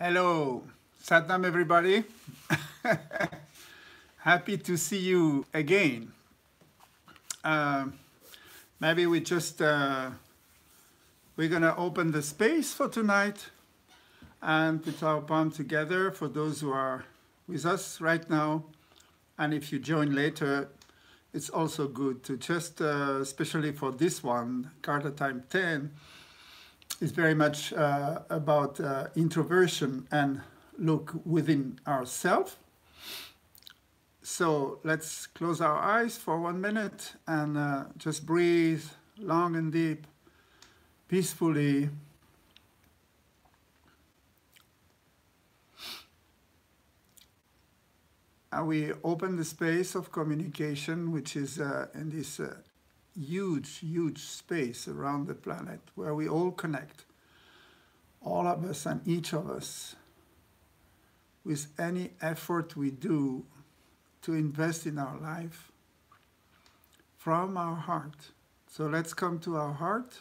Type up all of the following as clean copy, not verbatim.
Hello, Satnam everybody. Happy to see you again. Uh, Maybe we're gonna open the space for tonight and put our palm together for those who are with us right now. And if you join later, it's also good to just, especially for this one, KARTA Time 10, is very much about introversion and look within ourselves. So let's close our eyes for 1 minute and just breathe long and deep, peacefully. And we open the space of communication, which is in this huge, huge space around the planet where we all connect, all of us and each of us, with any effort we do to invest in our life from our heart. So let's come to our heart.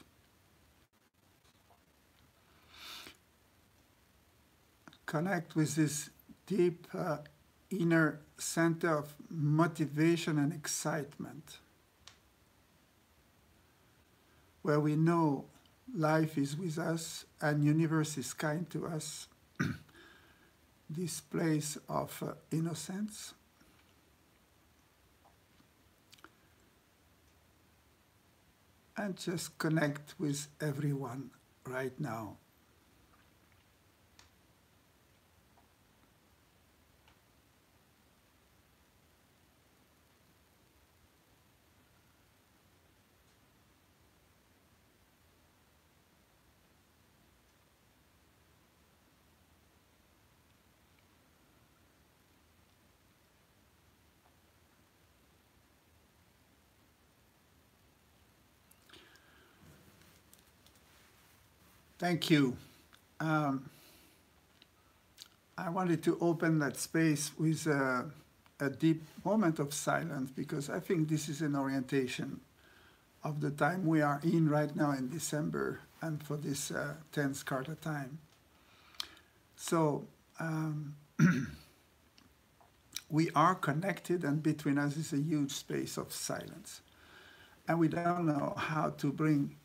Connect with this deep inner center of motivation and excitement, where we know life is with us and universe is kind to us. This place of innocence. And just connect with everyone right now. Thank you. I wanted to open that space with a deep moment of silence because I think this is an orientation of the time we are in right now in December and for this 10th KARTA time. So we are connected and between us is a huge space of silence. And we don't know how to bring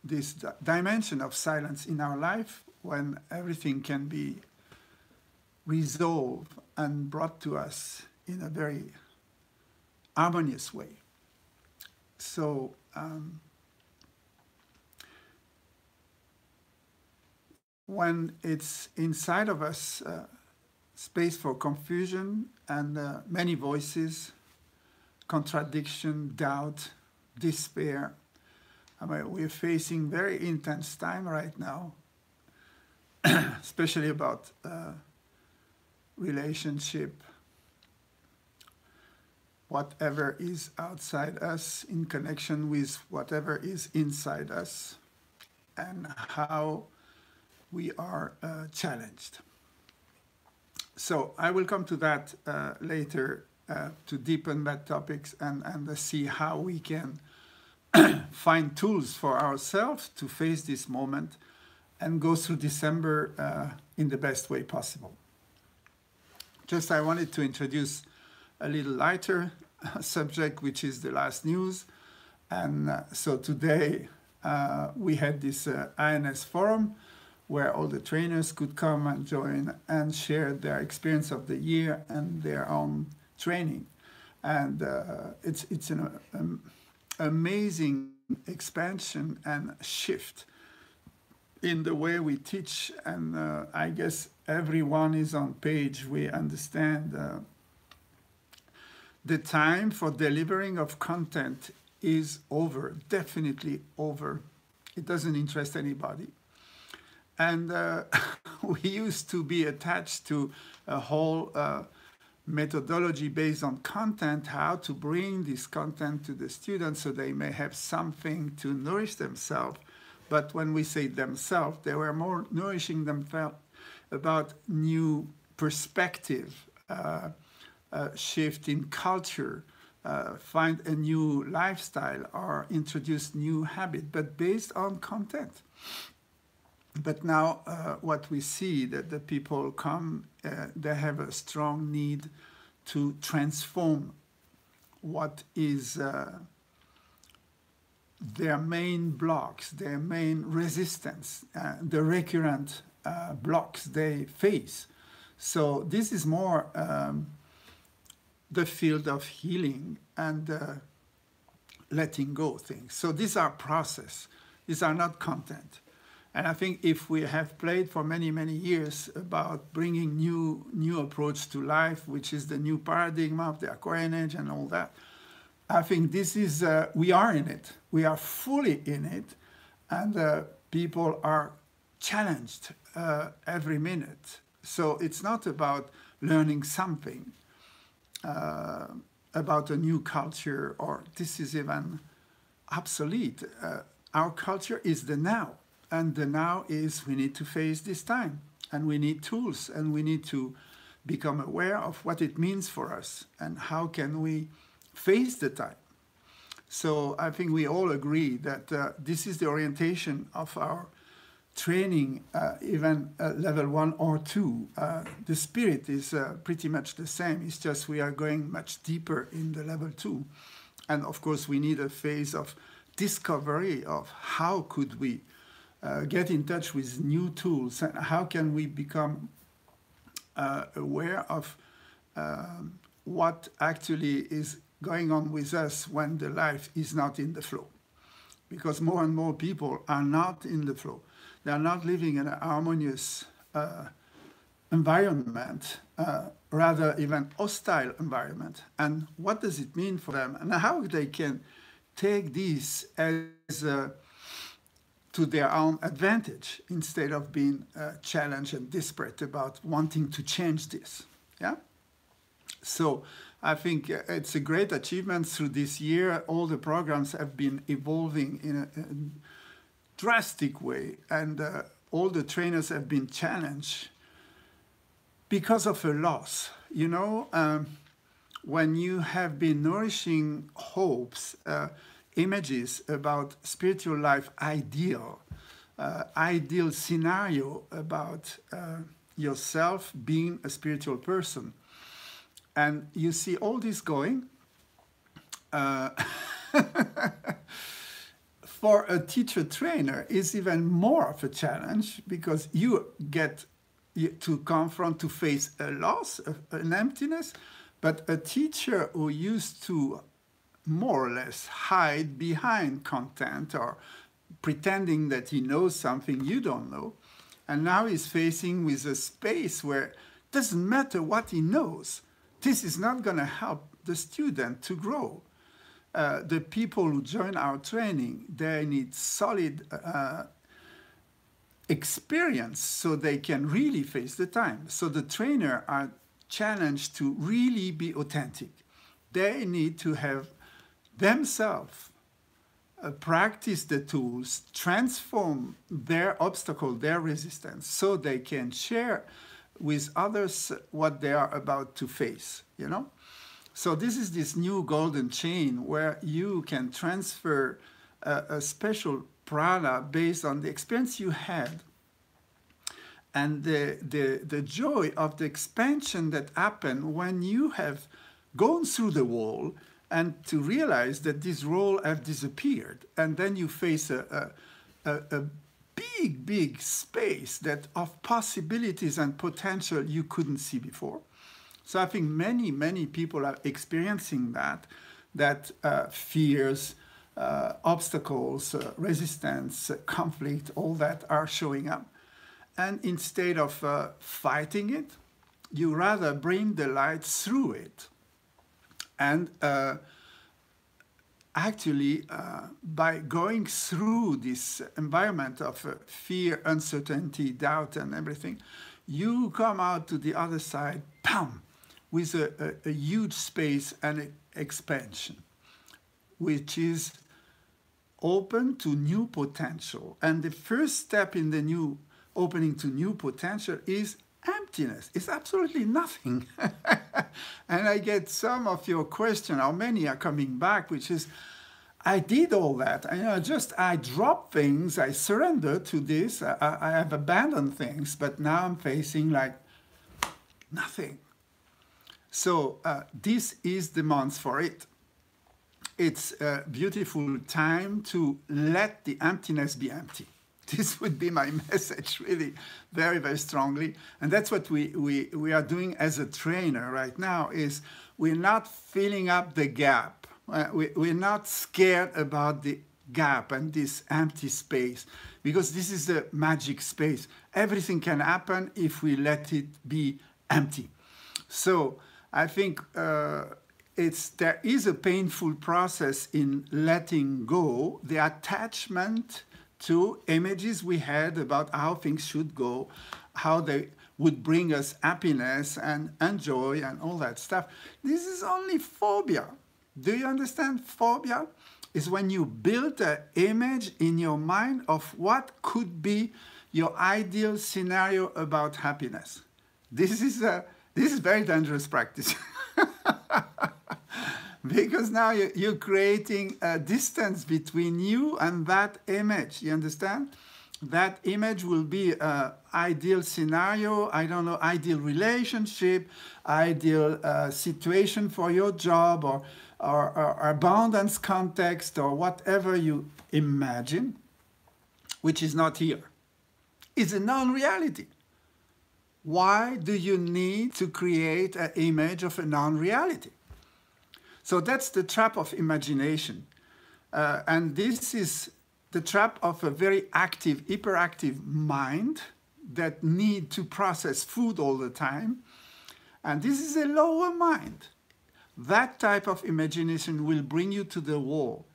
this dimension of silence in our life when everything can be resolved and brought to us in a very harmonious way. So when it's inside of us, space for confusion and many voices, contradiction, doubt, despair. I mean, we're facing very intense time right now, especially about relationship, whatever is outside us in connection with whatever is inside us, and how we are challenged. So I will come to that later to deepen that topics and see how we can find tools for ourselves to face this moment and go through December in the best way possible. Just I wanted to introduce a little lighter subject, which is the last news. And so today we had this INS forum where all the trainers could come and join and share their experience of the year and their own training. And it's an amazing expansion and shift in the way we teach, and I guess everyone is on page. We understand the time for delivering of content is over, definitely over. It doesn't interest anybody. And we used to be attached to a whole methodology based on content, how to bring this content to the students so they may have something to nourish themselves. But when we say themselves, they were more nourishing themselves about new perspective, shift in culture, find a new lifestyle or introduce new habit, but based on content. But now what we see that the people come, they have a strong need to transform what is their main blocks, their main resistance, the recurrent blocks they face. So this is more the field of healing and letting go things. So these are process. These are not content. And I think if we have played for many, many years about bringing new approach to life, which is the new paradigm of the Aquarian Age and all that, I think this is, we are in it. We are fully in it. And people are challenged every minute. So it's not about learning something about a new culture, or this is even obsolete. Our culture is the now. And the now is we need to face this time. And we need tools. And we need to become aware of what it means for us. And how can we face the time. So I think we all agree that this is the orientation of our training, even level 1 or 2. The spirit is pretty much the same. It's just we are going much deeper in the level 2. And of course, we need a phase of discovery of how could we get in touch with new tools and how can we become aware of what actually is going on with us when the life is not in the flow. Because more and more people are not in the flow. They are not living in a harmonious environment, rather even hostile environment. And what does it mean for them? And how they can take this as to their own advantage instead of being challenged and desperate about wanting to change this. Yeah. So I think it's a great achievement through this year. All the programs have been evolving in a drastic way, and all the trainers have been challenged because of a loss. You know, when you have been nourishing hopes, images about spiritual life ideal scenario about yourself being a spiritual person, and you see all this going, for a teacher trainer is even more of a challenge, because you get to confront, to face a loss, an emptiness. But a teacher who used to more or less hide behind content or pretending that he knows something you don't know, and now he's facing with a space where it doesn't matter what he knows. This is not going to help the student to grow. The people who join our training, they need solid experience so they can really face the time. So the trainer are challenged to really be authentic. They need to have themselves practice the tools, transform their obstacle, their resistance, so they can share with others what they are about to face, you know? So this is this new golden chain where you can transfer a special prana based on the experience you had and the joy of the expansion that happened when you have gone through the wall and to realize that this wall have disappeared. And then you face a big space that of possibilities and potential you couldn't see before. So I think many people are experiencing that fears, obstacles, resistance, conflict, all that are showing up. And instead of fighting it, you rather bring the light through it. And actually, by going through this environment of fear, uncertainty, doubt, and everything, you come out to the other side, bam, with a huge space and expansion, which is open to new potential. And the first step in the new opening to new potential is emptiness. It's absolutely nothing. And I get some of your questions, how many are coming back, which is, I did all that. I dropped things. I surrendered to this. I have abandoned things, but now I'm facing like nothing. So this is the month for it. It's a beautiful time to let the emptiness be empty. This would be my message, really, very, very strongly. And that's what we are doing as a trainer right now, is we're not filling up the gap. We're not scared about the gap and this empty space, because this is the magic space. Everything can happen if we let it be empty. So I think there is a painful process in letting go the attachment to images we had about how things should go, how they would bring us happiness and joy and all that stuff. This is only phobia. Do you understand? Phobia is when you build an image in your mind of what could be your ideal scenario about happiness. This is very dangerous practice. Because now you're creating a distance between you and that image. You understand? That image will be an ideal scenario, I don't know, ideal relationship, ideal situation for your job, or abundance context, or whatever you imagine, which is not here. It's a non-reality. Why do you need to create an image of a non-reality? So that's the trap of imagination. And this is the trap of a very active, hyperactive mind that need to process food all the time. And this is a lower mind. That type of imagination will bring you to the wall.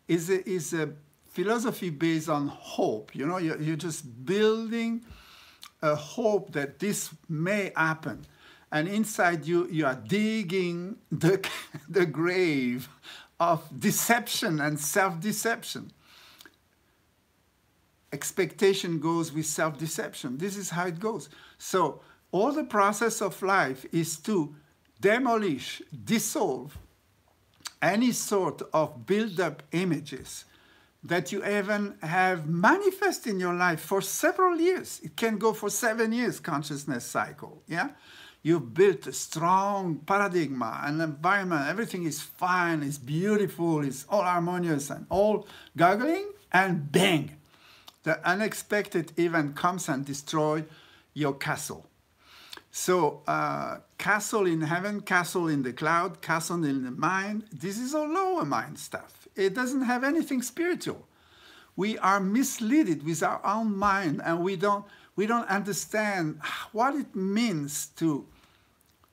Is a philosophy based on hope. You know, you're just building a hope that this may happen. And inside you, you are digging the grave of deception and self-deception. Expectation goes with self-deception. This is how it goes. So all the process of life is to demolish, dissolve any sort of build-up images that you even have manifest in your life for several years. It can go for 7 years, consciousness cycle, yeah? You've built a strong paradigm, an environment, everything is fine, it's beautiful, it's all harmonious and all goggling, and bang, the unexpected event comes and destroys your castle. So castle in heaven, castle in the cloud, castle in the mind, this is all lower mind stuff. It doesn't have anything spiritual. We are misled with our own mind, and we don't understand what it means to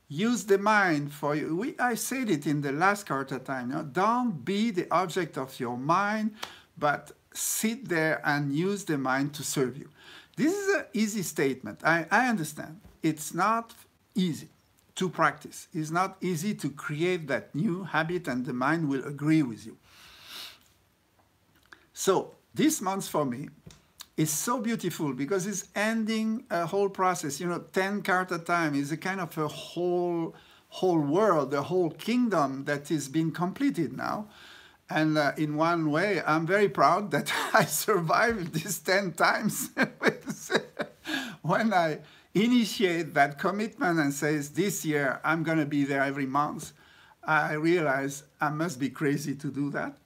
use the mind for you. I said it in the last KARTA time. You know, don't be the object of your mind, but sit there and use the mind to serve you. This is an easy statement. I understand. It's not easy to practice. It's not easy to create that new habit, and the mind will agree with you. So this month for me is so beautiful because it's ending a whole process. You know, 10 KARTA time is a kind of a whole world, a whole kingdom that is being completed now. And in one way, I'm very proud that I survived this 10 times. When I initiate that commitment and says, this year I'm going to be there every month, I realize I must be crazy to do that.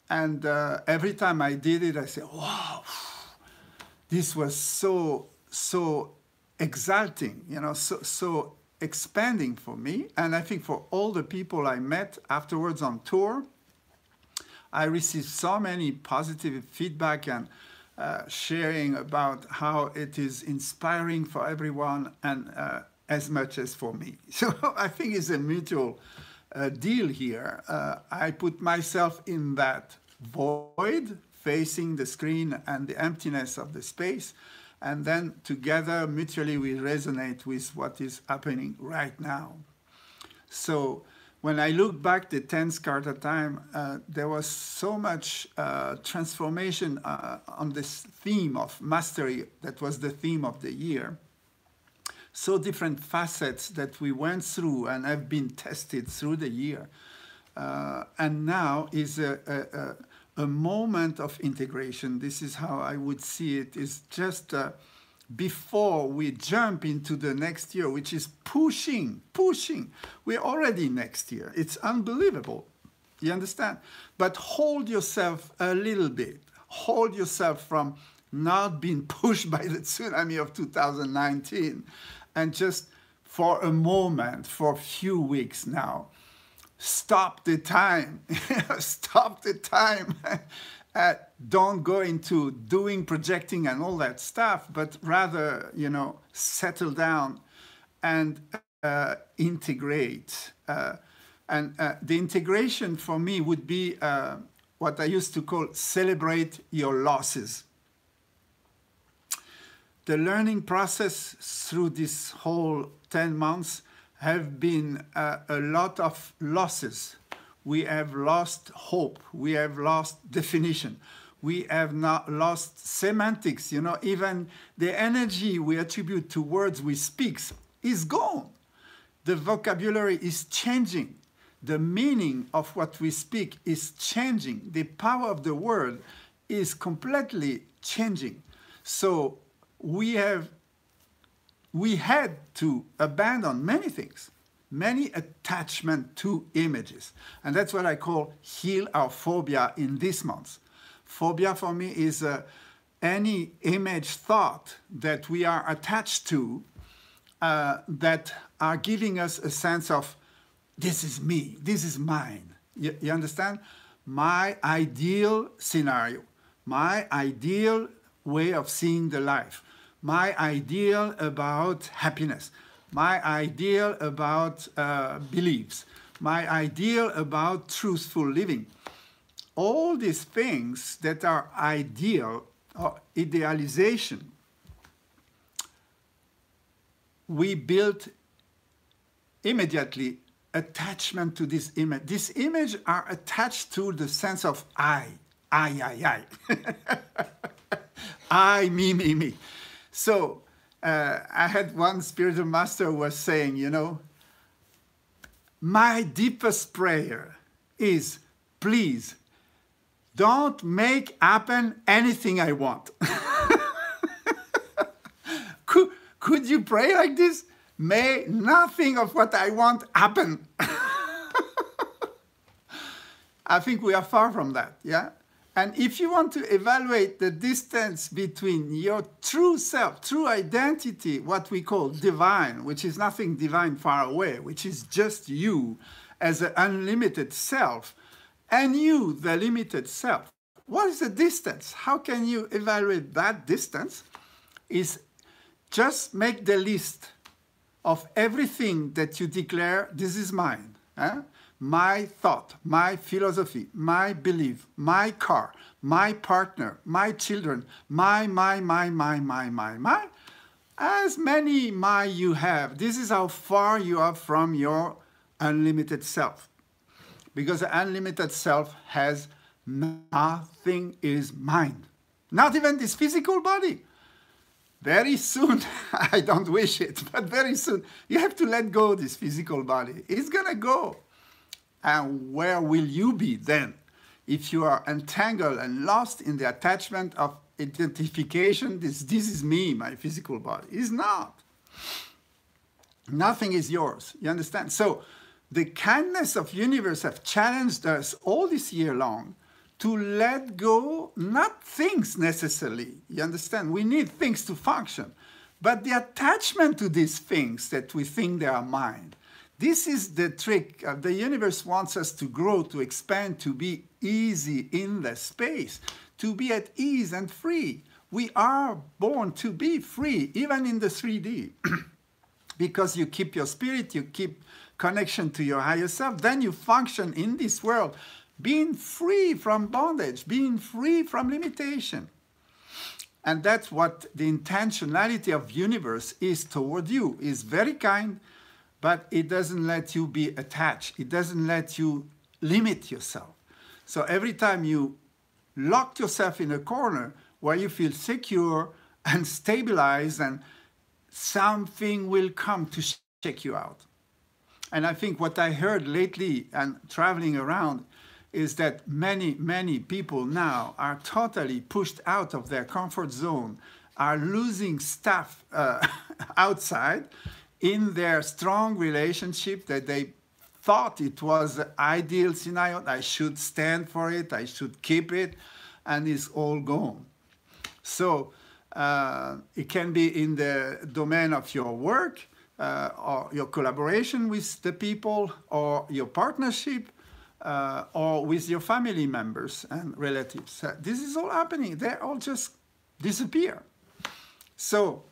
And every time I did it, I said, wow, this was so exalting, you know, so expanding for me. And I think for all the people I met afterwards on tour, I received so many positive feedback and sharing about how it is inspiring for everyone, and as much as for me. So I think it's a mutual deal here. I put myself in that void, facing the screen and the emptiness of the space, and then together, mutually, we resonate with what is happening right now. So when I look back the 10th KARTA time, there was so much transformation on this theme of mastery that was the theme of the year. So different facets that we went through and have been tested through the year. And now is a moment of integration. This is how I would see it, is just before we jump into the next year, which is pushing. We're already next year. It's unbelievable. You understand? But hold yourself a little bit. Hold yourself from not being pushed by the tsunami of 2019. And just for a moment, for a few weeks now, stop the time. Stop the time. Don't go into doing, projecting, and all that stuff, but rather, settle down and integrate. And the integration for me would be what I used to call celebrate your losses. The learning process through this whole 10 months have been a lot of losses. We have lost hope. We have lost definition. We have not lost semantics. Even the energy we attribute to words we speak is gone. The vocabulary is changing. The meaning of what we speak is changing. The power of the word is completely changing. So we had to abandon many things, many attachment to images. And that's what I call heal our phobia in this month. Phobia for me is any image thought that we are attached to that are giving us a sense of, this is me, this is mine. You understand? My ideal scenario, my ideal way of seeing the life, my ideal about happiness, my ideal about beliefs, my ideal about truthful living. All these things that are ideal or idealization, we build immediately attachment to this image. These images are attached to the sense of I. I, me. So I had one spiritual master who was saying, my deepest prayer is, please, don't make happen anything I want. Could you pray like this? May nothing of what I want happen. I think we are far from that, yeah? And if you want to evaluate the distance between your true self, true identity, what we call divine, which is nothing divine far away, which is just you as an unlimited self, and you, the limited self, what is the distance? How can you evaluate that distance? Is just make the list of everything that you declare, this is mine. My thought, my philosophy, my belief, my car, my partner, my children, my. As many my you have, this is how far you are from your unlimited self. Because the unlimited self has nothing is mine. Not even this physical body. Very soon, I don't wish it, but very soon, you have to let go of this physical body. It's going to go. And where will you be then? If you are entangled and lost in the attachment of identification, this is me, my physical body. It's not. Nothing is yours. You understand? So the kindness of universe have challenged us all this year long to let go, not things necessarily. You understand? We need things to function. But the attachment to these things that we think they are mine. This is the trick. The universe wants us to grow, to expand, to be easy in the space, to be at ease and free. We are born to be free, even in the 3D. Because you keep your spirit, you keep connection to your higher self, then you function in this world, being free from bondage, being free from limitation. And that's what the intentionality of universe is toward you. It's very kind, but it doesn't let you be attached. It doesn't let you limit yourself. So every time you lock yourself in a corner where you feel secure and stabilized, and something will come to shake you out. And I think what I heard lately and traveling around is that many people now are totally pushed out of their comfort zone, are losing stuff outside in their strong relationship that they thought it was the ideal scenario. I should stand for it, I should keep it, and it's all gone. So it can be in the domain of your work, or your collaboration with the people, or your partnership, or with your family members and relatives. This is all happening. They all just disappear. So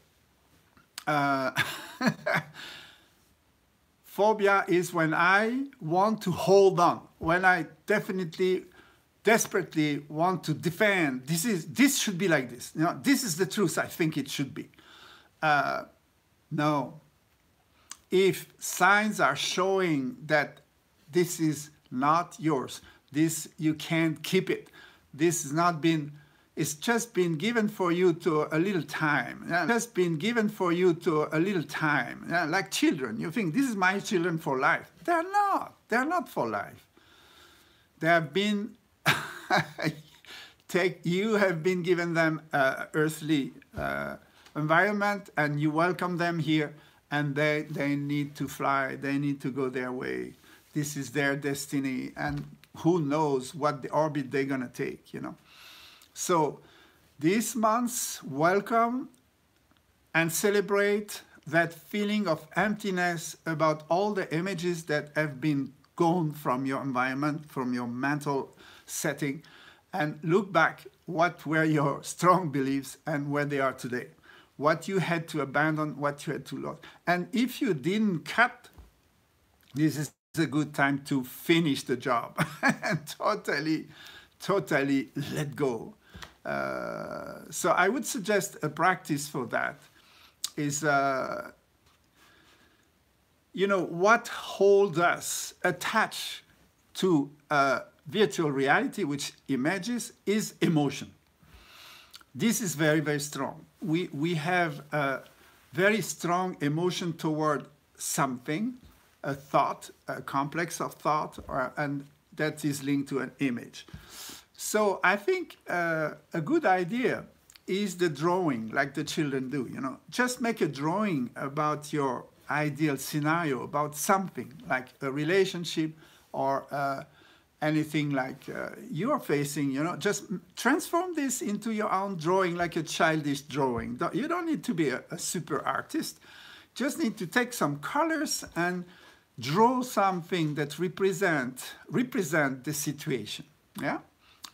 phobia is when I want to hold on, when I desperately want to defend. This should be like this. You know, this is the truth. I think it should be. No. If signs are showing that this is not yours, this you can't keep it, this has not been, it's just been given for you to a little time. Just been given for you to a little time. Like children, you think this is my children for life. They're not. They're not for life. They have been you have been given them earthly environment, and you welcome them here, and they need to fly. They need to go their way. This is their destiny, and who knows what the orbit they're gonna take, you know. So this month, welcome and celebrate that feeling of emptiness about all the images that have been gone from your environment, from your mental setting, and look back what were your strong beliefs and where they are today, what you had to abandon, what you had to lose. And if you didn't cut, this is a good time to finish the job and totally let go. So I would suggest a practice for that is, you know, what holds us attached to virtual reality, which images, is emotion. This is very, very strong. We have a very strong emotion toward something, a thought, a complex of thought, and that is linked to an image. So I think a good idea is the drawing, like the children do, you know. Just make a drawing about your ideal scenario, about something, like a relationship or anything like you're facing, you know. Just transform this into your own drawing, like a childish drawing. You don't need to be a super artist. Just need to take some colors and draw something that represent the situation, yeah?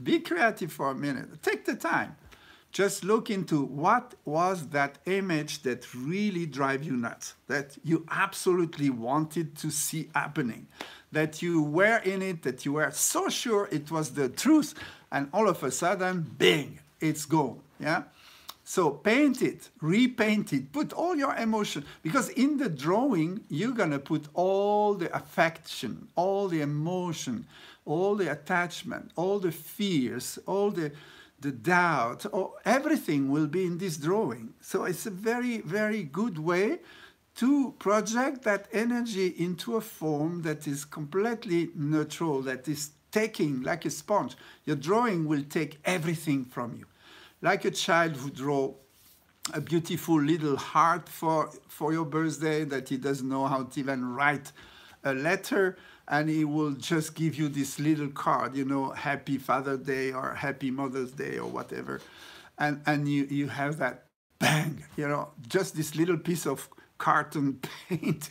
Be creative for a minute. Take the time. Just look into what was that image that really drive you nuts, that you absolutely wanted to see happening, that you were in it, that you were so sure it was the truth, and all of a sudden, bing, it's gone, yeah? So paint it, repaint it, put all your emotion, because in the drawing, you're gonna put all the affection, all the emotion, all the attachment, all the fears, all the doubt, everything will be in this drawing. So it's a very, very good way to project that energy into a form that is completely neutral, that is taking like a sponge. Your drawing will take everything from you. Like a child who draw a beautiful little heart for your birthday that he doesn't know how to even write a letter, and he will just give you this little card, you know, Happy Father's Day or Happy Mother's Day or whatever. And you have that bang, you know, just this little piece of carton paint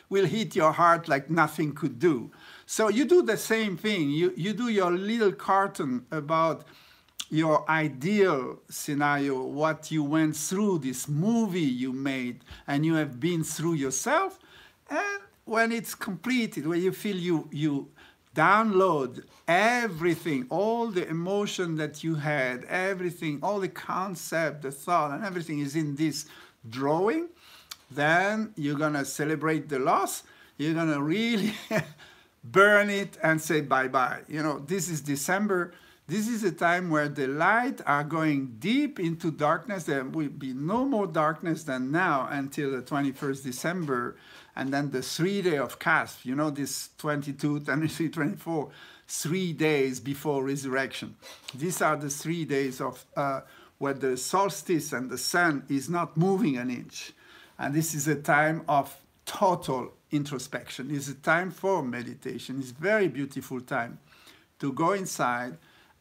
will hit your heart like nothing could do. So you do the same thing. You do your little carton about your ideal scenario, what you went through, this movie you made and you have been through yourself. And when it's completed, when you feel you download everything, all the emotion that you had, everything, all the concept, the thought, and everything is in this drawing, then you're gonna celebrate the loss. You're gonna really burn it and say bye-bye. You know, this is December. This is a time where the light are going deep into darkness. There will be no more darkness than now until the 21st December. And then the 3 day of Casp, you know, this 22, 23, 24, 3 days before resurrection. These are the 3 days of where the solstice and the sun is not moving an inch. And this is a time of total introspection. It's a time for meditation. It's a very beautiful time to go inside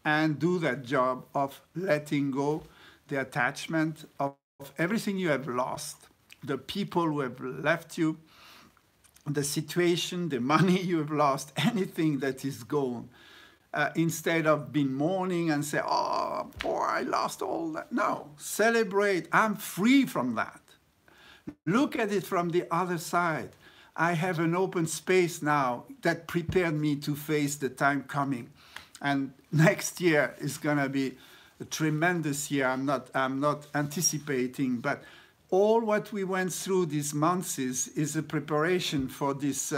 and do that job of letting go the attachment of everything you have lost, the people who have left you, the situation, the money you have lost, anything that is gone. Instead of being mourning and say, oh, poor, I lost all that. No, celebrate. I'm free from that. Look at it from the other side. I have an open space now that prepared me to face the time coming. And next year is going to be a tremendous year. I'm not anticipating, but all what we went through these months is a preparation for this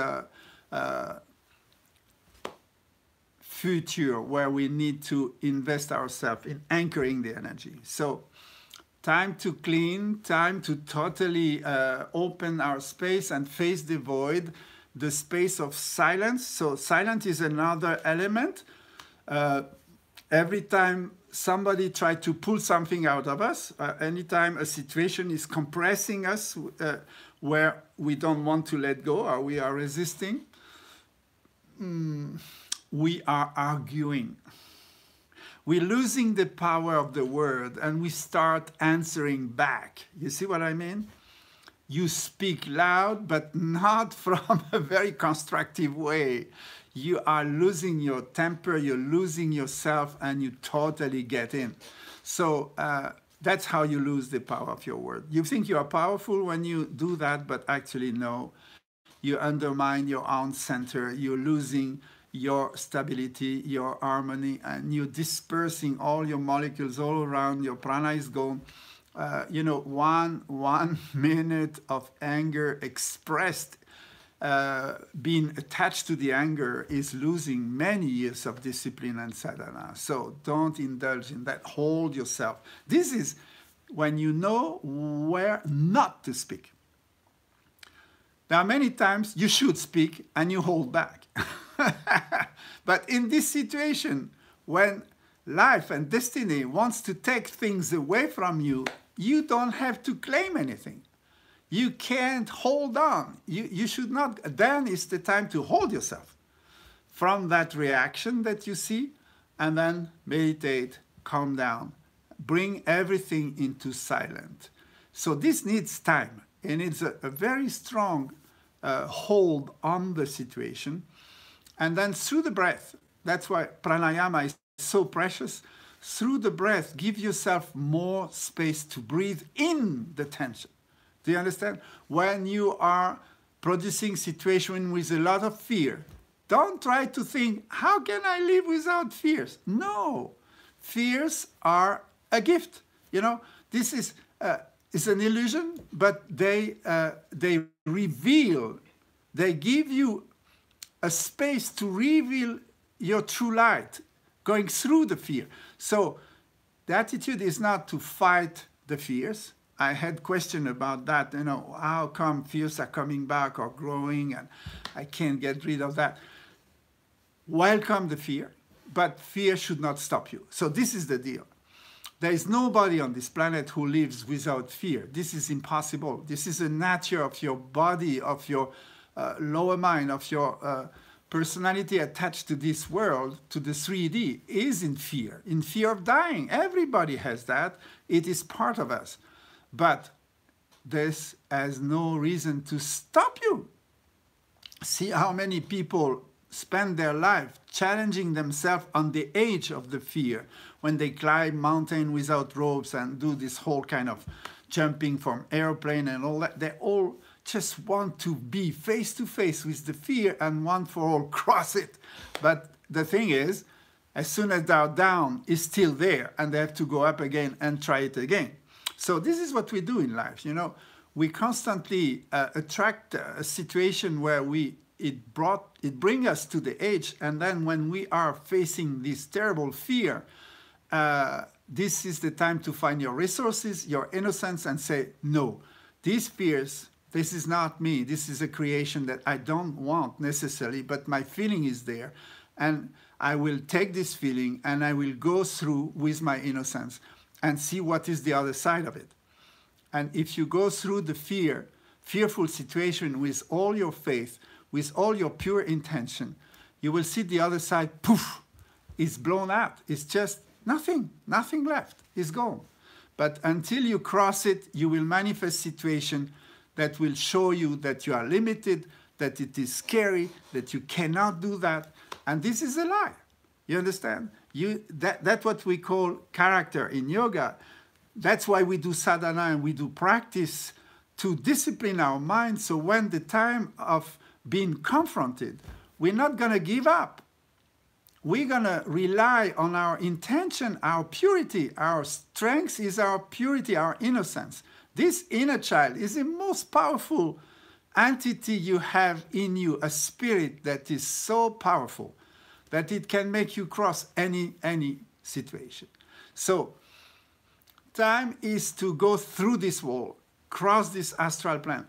future where we need to invest ourselves in anchoring the energy. So time to clean, time to totally open our space and face the void, the space of silence. So silence is another element. Every time somebody tries to pull something out of us, anytime a situation is compressing us where we don't want to let go or we are resisting, we are arguing. We're losing the power of the word and we start answering back. You see what I mean? You speak loud, but not from a very constructive way. You are losing your temper, you're losing yourself, and you totally get in. So that's how you lose the power of your word. You think you are powerful when you do that, but actually no. You undermine your own center, you're losing your stability, your harmony, and you're dispersing all your molecules all around. Your prana is gone. You know, one minute of anger expressed, being attached to the anger is losing many years of discipline and sadhana. So don't indulge in that. Hold yourself. This is when you know where not to speak. There are many times you should speak and you hold back. But in this situation, when life and destiny wants to take things away from you, you don't have to claim anything. You can't hold on. You should not. Then is the time to hold yourself from that reaction that you see, and then meditate, calm down, bring everything into silence. So this needs time, and it's a very strong hold on the situation. And then through the breath, that's why pranayama is so precious. Through the breath, give yourself more space to breathe in the tension. Do you understand? When you are producing situation with a lot of fear, don't try to think, how can I live without fears? No, fears are a gift. You know, this is it's an illusion, but they reveal, they give you a space to reveal your true light going through the fear. So the attitude is not to fight the fears. I had question about that, you know, how come fears are coming back or growing and I can't get rid of that. Welcome the fear, but fear should not stop you. So this is the deal. There is nobody on this planet who lives without fear. This is impossible. This is the nature of your body, of your lower mind, of your personality attached to this world, to the 3D, is in fear of dying. Everybody has that. It is part of us. But this has no reason to stop you. See how many people spend their life challenging themselves on the edge of the fear when they climb mountain without ropes and do this whole kind of jumping from airplane and all that. They all just want to be face to face with the fear and one for all cross it. But the thing is, as soon as they're down, it's still there and they have to go up again and try it again. So this is what we do in life, you know. We constantly attract a situation where we it brings us to the edge, and then when we are facing this terrible fear, this is the time to find your resources, your innocence, and say, no, these fears, this is not me. This is a creation that I don't want necessarily, but my feeling is there. And I will take this feeling and I will go through with my innocence and see what is the other side of it. And if you go through the fearful situation with all your faith, with all your pure intention, you will see the other side, poof, is blown out. It's just nothing left. It's gone. But until you cross it, you will manifest situation that will show you that you are limited, that it is scary, that you cannot do that. And this is a lie. You understand? That's what we call character in yoga. That's why we do sadhana and we do practice to discipline our mind. So when the time of being confronted, we're not going to give up. We're going to rely on our intention, our purity. Our strength is our purity, our innocence. This inner child is the most powerful entity you have in you, a spirit that is so powerful that it can make you cross any situation. So time is to go through this wall, cross this astral plane,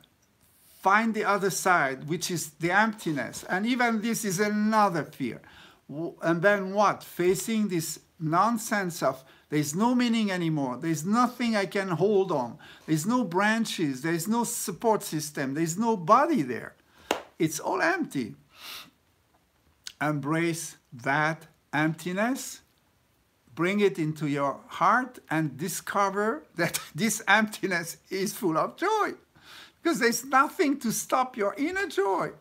find the other side, which is the emptiness. And even this is another fear. And then what? Facing this nonsense of there's no meaning anymore. There's nothing I can hold on. There's no branches. There's no support system. There's no body there. It's all empty. Embrace that emptiness. Bring it into your heart and discover that this emptiness is full of joy. Because there's nothing to stop your inner joy.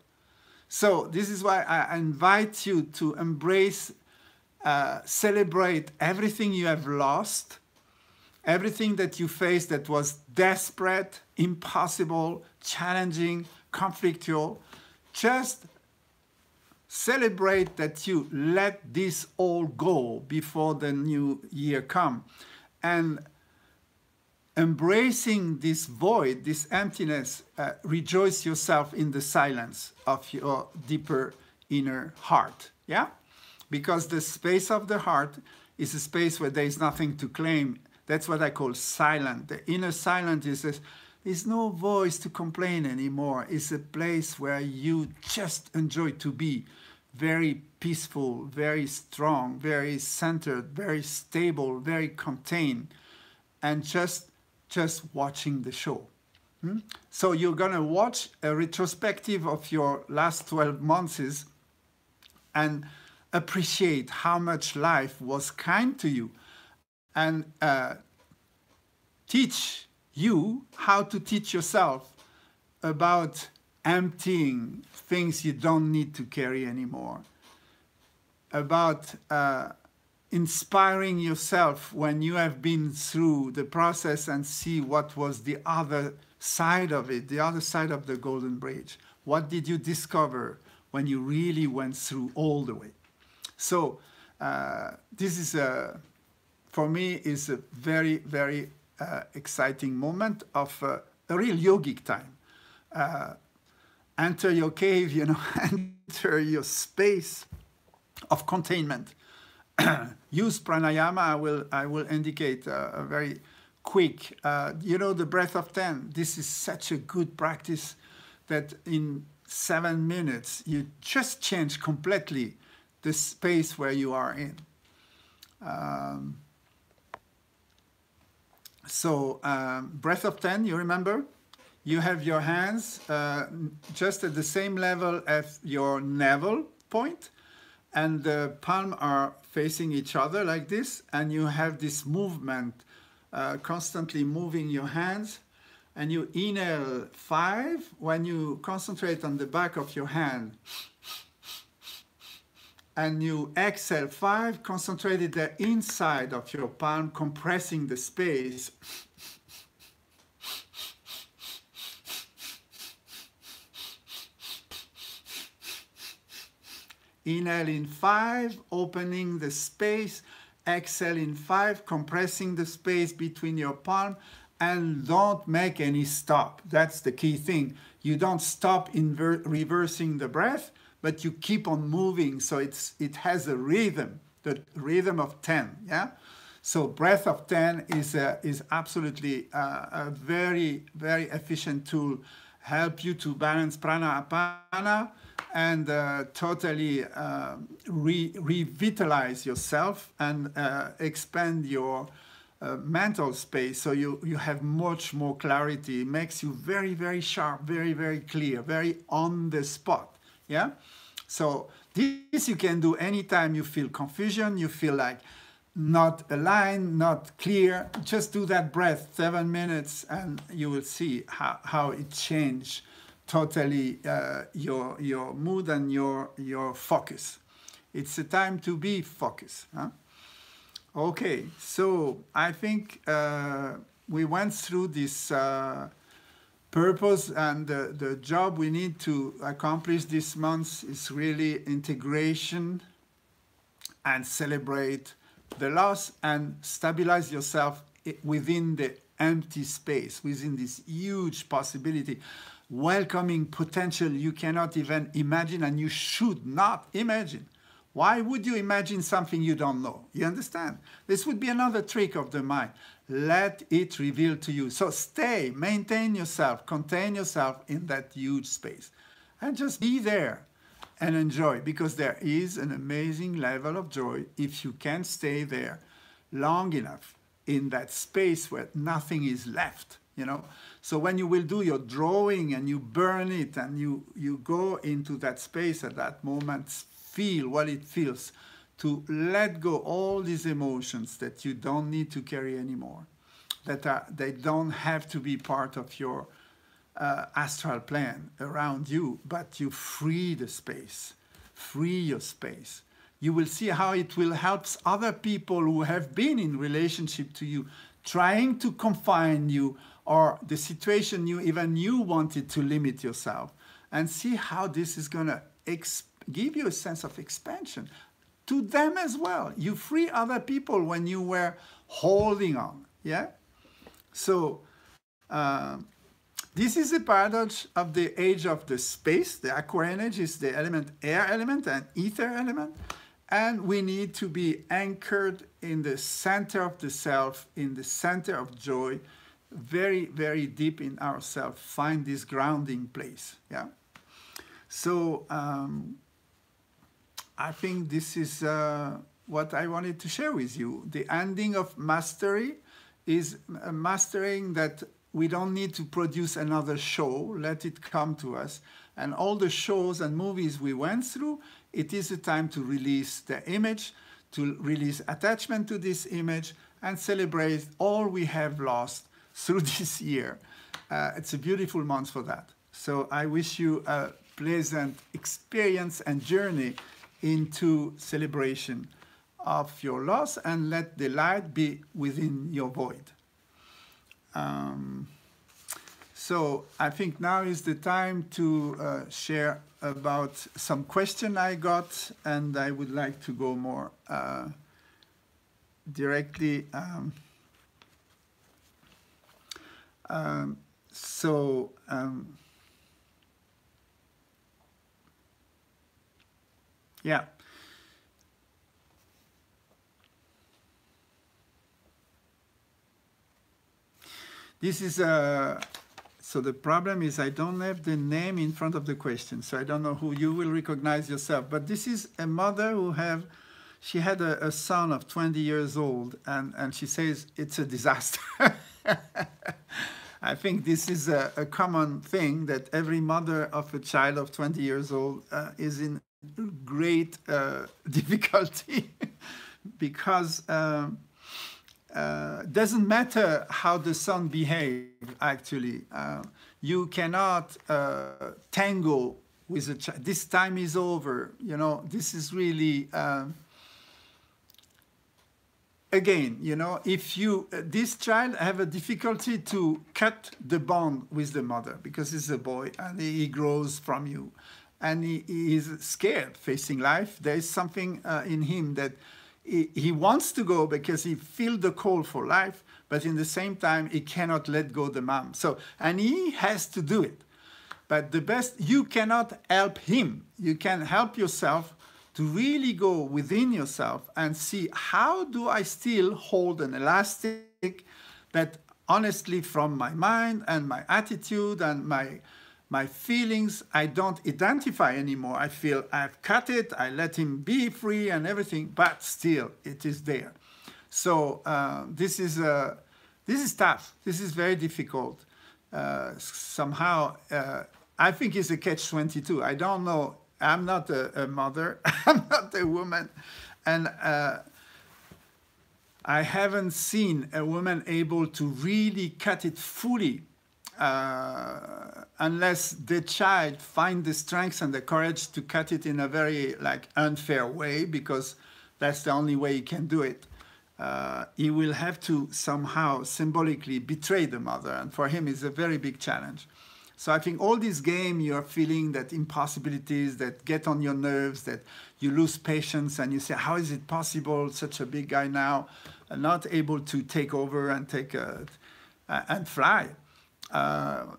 So this is why I invite you to embrace, celebrate everything you have lost, everything that you faced that was desperate, impossible, challenging, conflictual. Just celebrate that you let this all go before the new year comes. And embracing this void, this emptiness, rejoice yourself in the silence of your deeper inner heart. Yeah? Because the space of the heart is a space where there is nothing to claim. That's what I call silent. The inner silence is this, there's no voice to complain anymore. It's a place where you just enjoy to be very peaceful, very strong, very centered, very stable, very contained, and just watching the show. So you're going to watch a retrospective of your last 12 months and appreciate how much life was kind to you, and teach you how to teach yourself about emptying things you don't need to carry anymore, about inspiring yourself when you have been through the process and see what was the other side of it, the other side of the golden bridge. What did you discover when you really went through all the way? So this is, for me, is a very, very exciting moment of a real yogic time. Enter your cave, you know, enter your space of containment. Use pranayama. I will indicate a very quick, you know, the breath of 10. This is such a good practice that in 7 minutes, you just change completely the space where you are in. Breath of 10, you remember? You have your hands just at the same level as your navel point, and the palms are facing each other like this, and you have this movement, constantly moving your hands, and you inhale 5 when you concentrate on the back of your hand, and you exhale 5, concentrated the inside of your palm, compressing the space. Inhale in 5, opening the space. Exhale in 5, compressing the space between your palm. and don't make any stop. That's the key thing. You don't stop in reversing the breath, but you keep on moving. So it has a rhythm, the rhythm of 10. Yeah. So breath of 10 is absolutely a very, very efficient tool. Help you to balance prana apana and totally revitalize yourself and expand your mental space, so you have much more clarity. It makes you very, very sharp, very, very clear, very on the spot. Yeah. So this you can do anytime you feel confusion, you feel like not aligned, not clear. Just do that breath 7 minutes, and you will see how it changes totally your mood and your focus. It's a time to be focused. Huh? Okay, so I think we went through this purpose, and the job we need to accomplish this month is really integration and celebrate the loss and stabilize yourself within the empty space, within this huge possibility, welcoming potential you cannot even imagine, and you should not imagine. Why would you imagine something you don't know? You understand? This would be another trick of the mind. Let it reveal to you. So stay, maintain yourself, contain yourself in that huge space. And just be there and enjoy, because there is an amazing level of joy if you can stay there long enough in that space where nothing is left. You know, so when you will do your drawing and you burn it and you go into that space at that moment, feel what it feels to let go all these emotions that you don't need to carry anymore, they don't have to be part of your astral plane around you, but you free the space, free your space. You will see how it will help other people who have been in relationship to you, trying to confine you, or the situation you wanted to limit yourself, and see how this is going to give you a sense of expansion to them as well. You free other people when you were holding on. Yeah. So this is a paradox of the age of the space. The aqua energy is the element, air element and ether element. And we need to be anchored in the center of the self, in the center of joy, very, very deep in ourselves. Find this grounding place. Yeah. So I think this is what I wanted to share with you. The ending of mastery is mastering that we don't need to produce another show. Let it come to us. And all the shows and movies we went through, it is a time to release the image, to release attachment to this image, and celebrate all we have lost through this year. It's a beautiful month for that. So I wish you a pleasant experience and journey into celebration of your loss, and let the light be within your void. So I think now is the time to share about some question I got, and I would like to go more directly. Yeah. This is so the problem is I don't have the name in front of the question, so I don't know who you will recognize yourself. But this is a mother she had a son of 20 years old, and she says it's a disaster. I think this is a common thing, that every mother of a child of 20 years old is in great difficulty because doesn't matter how the son behaves, actually. You cannot tango with a child. This time is over. You know, this is really, again, you know, if this child have a difficulty to cut the bond with the mother because he's a boy and he grows from you and he is scared facing life. There is something in him that he wants to go because he feels the call for life, but in the same time, he cannot let go the mom. So, and he has to do it. But the best, you cannot help him. You can help yourself to really go within yourself and see, how do I still hold an elastic that honestly from my mind and my attitude and my feelings, I don't identify anymore. I feel I've cut it, I let him be free and everything, but still it is there. So this is tough. This is very difficult. Somehow, I think it's a catch-22. I don't know. I'm not a mother. I'm not a woman. And I haven't seen a woman able to really cut it fully unless the child finds the strength and the courage to cut it in a very unfair way, because that's the only way he can do it. He will have to somehow symbolically betray the mother, and for him it's a very big challenge. So I think all this game, you're feeling that impossibilities that get on your nerves, that you lose patience and you say, how is it possible, such a big guy now, not able to take over and and fly.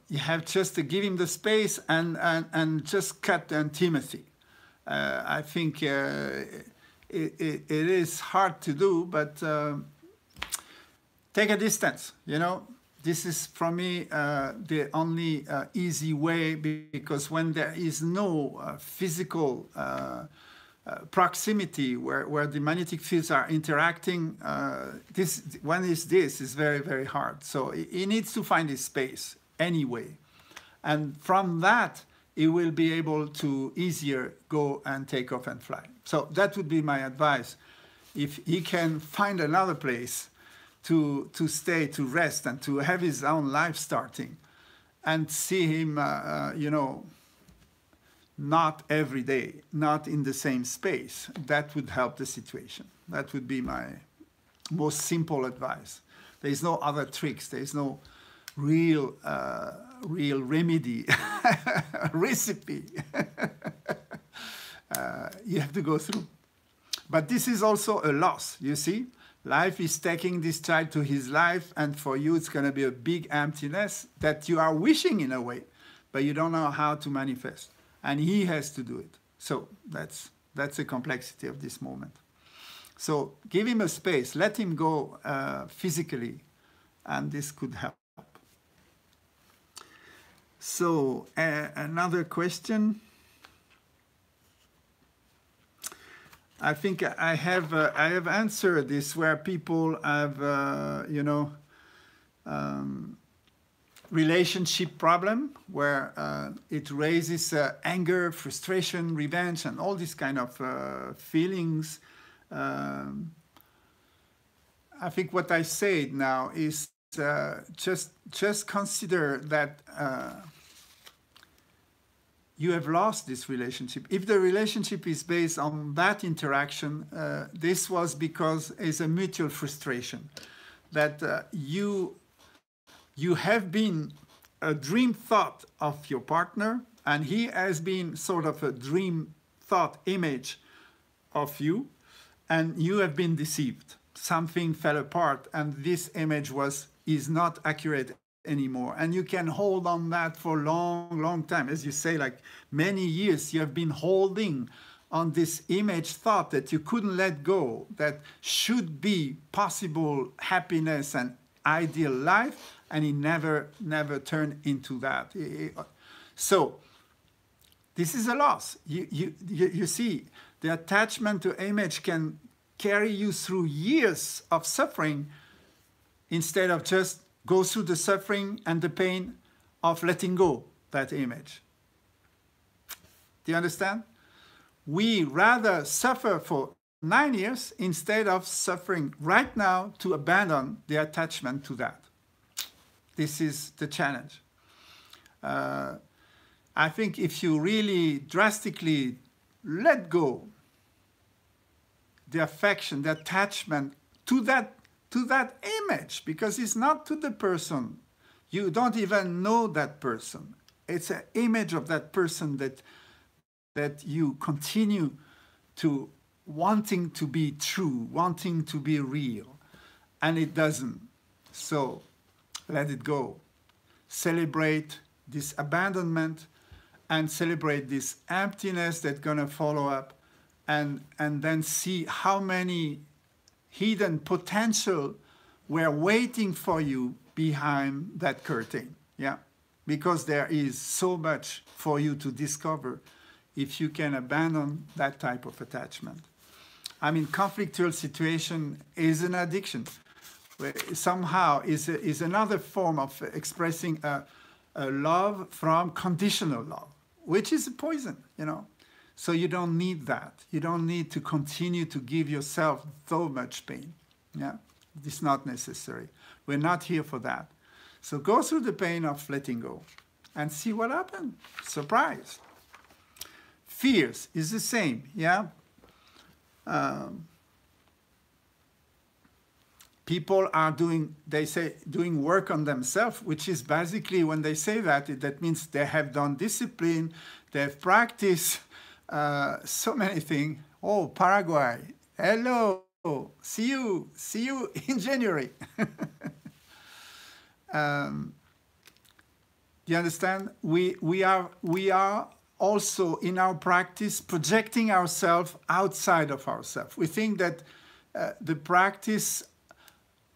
You have just to give him the space and just cut the intimacy. I think it is hard to do, but take a distance, you know. This is, for me, the only easy way, because when there is no physical proximity where the magnetic fields are interacting, when this is very, very hard. So he needs to find his space anyway. And from that, he will be able to easier go and take off and fly. So that would be my advice. If he can find another place to stay, to rest, and to have his own life starting, and see him, you know, not every day, not in the same space, that would help the situation. That would be my most simple advice. There is no other tricks. There is no real remedy, recipe. You have to go through. But this is also a loss, you see? Life is taking this child to his life, and for you it's going to be a big emptiness that you are wishing in a way, but you don't know how to manifest. And he has to do it. So that's the complexity of this moment. So give him a space, let him go physically, and this could help. So another question. I think I have answered this, where people have, you know, relationship problem, where it raises anger, frustration, revenge, and all these kind of feelings. I think what I said now is just consider that you have lost this relationship. If the relationship is based on that interaction, this was because it's a mutual frustration, that you have been a dream thought of your partner, and he has been sort of a dream thought image of you, and you have been deceived. Something fell apart, and this image is not accurate anymore. And you can hold on that for a long, long time. As you say, like many years, you have been holding on this image thought that you couldn't let go, that should be possible happiness and ideal life, and it never turned into that. So this is a loss. You see, the attachment to image can carry you through years of suffering, instead of just go through the suffering and the pain of letting go that image. Do you understand? We rather suffer for 9 years instead of suffering right now to abandon the attachment to that. This is the challenge. I think if you really drastically let go the affection, the attachment to that image, because it's not to the person. You don't even know that person. It's an image of that person that you continue to wanting to be true, wanting to be real, and it doesn't. So let it go. Celebrate this abandonment and celebrate this emptiness that's going to follow up, and then see how many hidden potential were waiting for you behind that curtain. Yeah, because there is so much for you to discover if you can abandon that type of attachment. I mean, conflictual situation is an addiction. Somehow is another form of expressing a love from conditional love, which is a poison, you know. So you don't need that. You don't need to continue to give yourself so much pain. Yeah, it's not necessary. We're not here for that. So go through the pain of letting go and see what happens. Surprise. Fears is the same, yeah. People are doing work on themselves, which is basically, when they say that, that means they have done discipline, they have practiced so many things. Oh, Paraguay, hello, see you in January. You understand? We are also in our practice projecting ourselves outside of ourselves. We think that the practice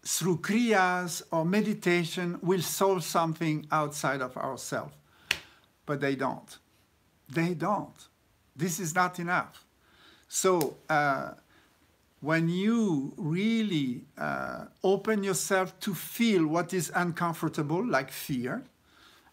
through kriyas or meditation will solve something outside of ourselves. But they don't. They don't. This is not enough. So when you really open yourself to feel what is uncomfortable, like fear,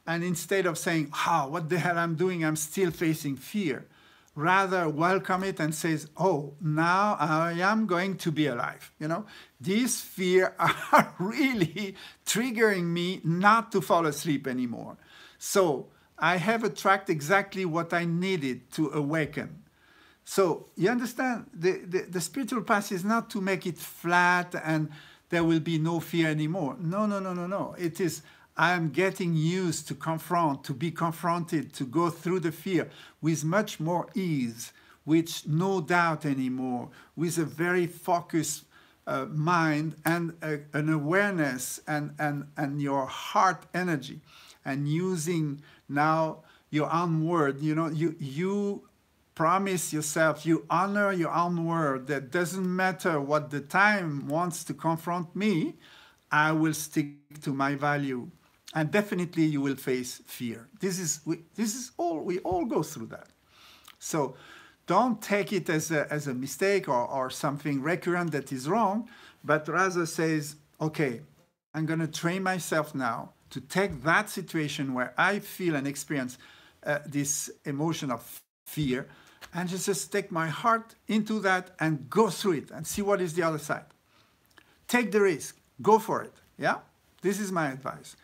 and instead of saying, what the hell I'm doing, I'm still facing fear, rather welcome it and says, oh, now I am going to be alive. You know, these fears are really triggering me not to fall asleep anymore. So I have attracted exactly what I needed to awaken. So you understand, the spiritual path is not to make it flat and there will be no fear anymore. No. It is, I am getting used to confront, to be confronted, to go through the fear with much more ease, with no doubt anymore, with a very focused mind and an awareness and your heart energy, and using now your own word. You know, you promise yourself, you honor your own word, that doesn't matter what the time wants to confront me, I will stick to my value. And definitely you will face fear. This is all, we all go through that. So don't take it as a mistake or something recurrent that is wrong, but rather says, okay, I'm going to train myself now to take that situation where I feel and experience this emotion of fear, and just take my heart into that and go through it and see what is the other side. Take the risk. Go for it. Yeah? This is my advice.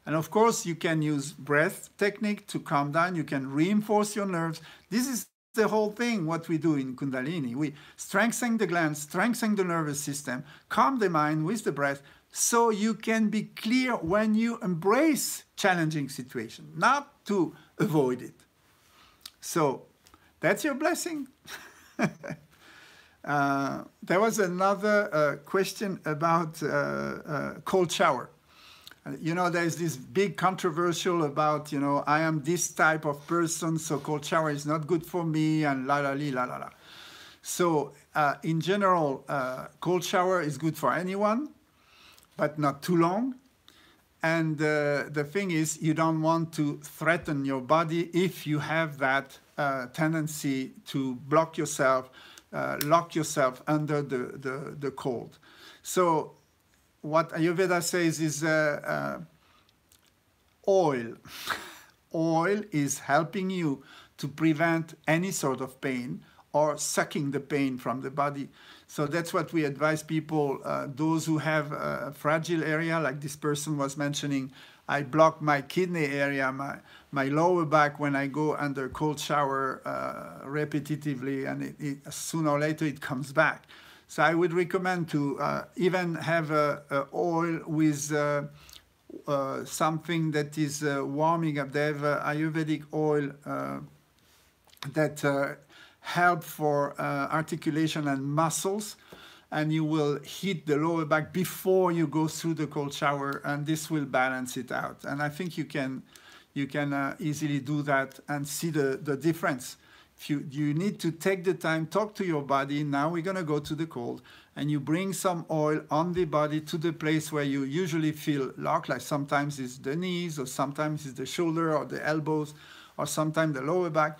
And of course, you can use breath technique to calm down. You can reinforce your nerves. This is the whole thing, what we do in Kundalini. We strengthen the glands, strengthen the nervous system, calm the mind with the breath, so you can be clear when you embrace challenging situations, not to avoid it. So that's your blessing. There was another question about cold shower. You know, there's this big controversial about, you know, I am this type of person, so cold shower is not good for me, and la la la la la. So in general, cold shower is good for anyone, but not too long. And the thing is, you don't want to threaten your body if you have that tendency to block yourself, lock yourself under the cold. So what Ayurveda says is oil. Oil is helping you to prevent any sort of pain or sucking the pain from the body. So that's what we advise people, those who have a fragile area, like this person was mentioning. I block my kidney area, my lower back when I go under cold shower repetitively, and sooner or later it comes back. So I would recommend to even have a oil with something that is warming up. They have Ayurvedic oil that help for articulation and muscles. and you will heat the lower back before you go through the cold shower, and this will balance it out. And I think you can easily do that and see the difference. If you need to take the time, talk to your body. Now we're going to go to the cold, and you bring some oil on the body to the place where you usually feel locked, like sometimes it's the knees, or sometimes it's the shoulder or the elbows, or sometimes the lower back.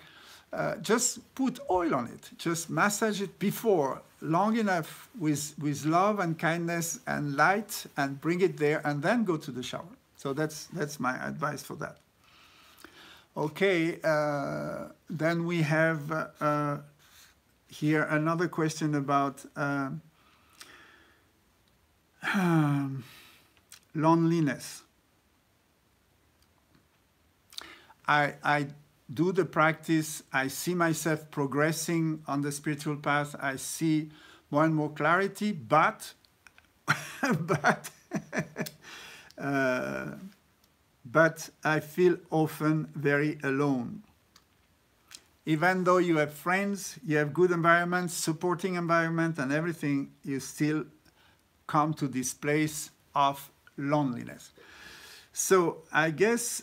Just put oil on it. Just massage it before, long enough, with love and kindness and light, and bring it there, and then go to the shower. So that's my advice for that. Okay, then we have here another question about loneliness. I do the practice, I see myself progressing on the spiritual path, I see more and more clarity, but I feel often very alone. Even though you have friends, you have good environment, supporting environment and everything, you still come to this place of loneliness. So I guess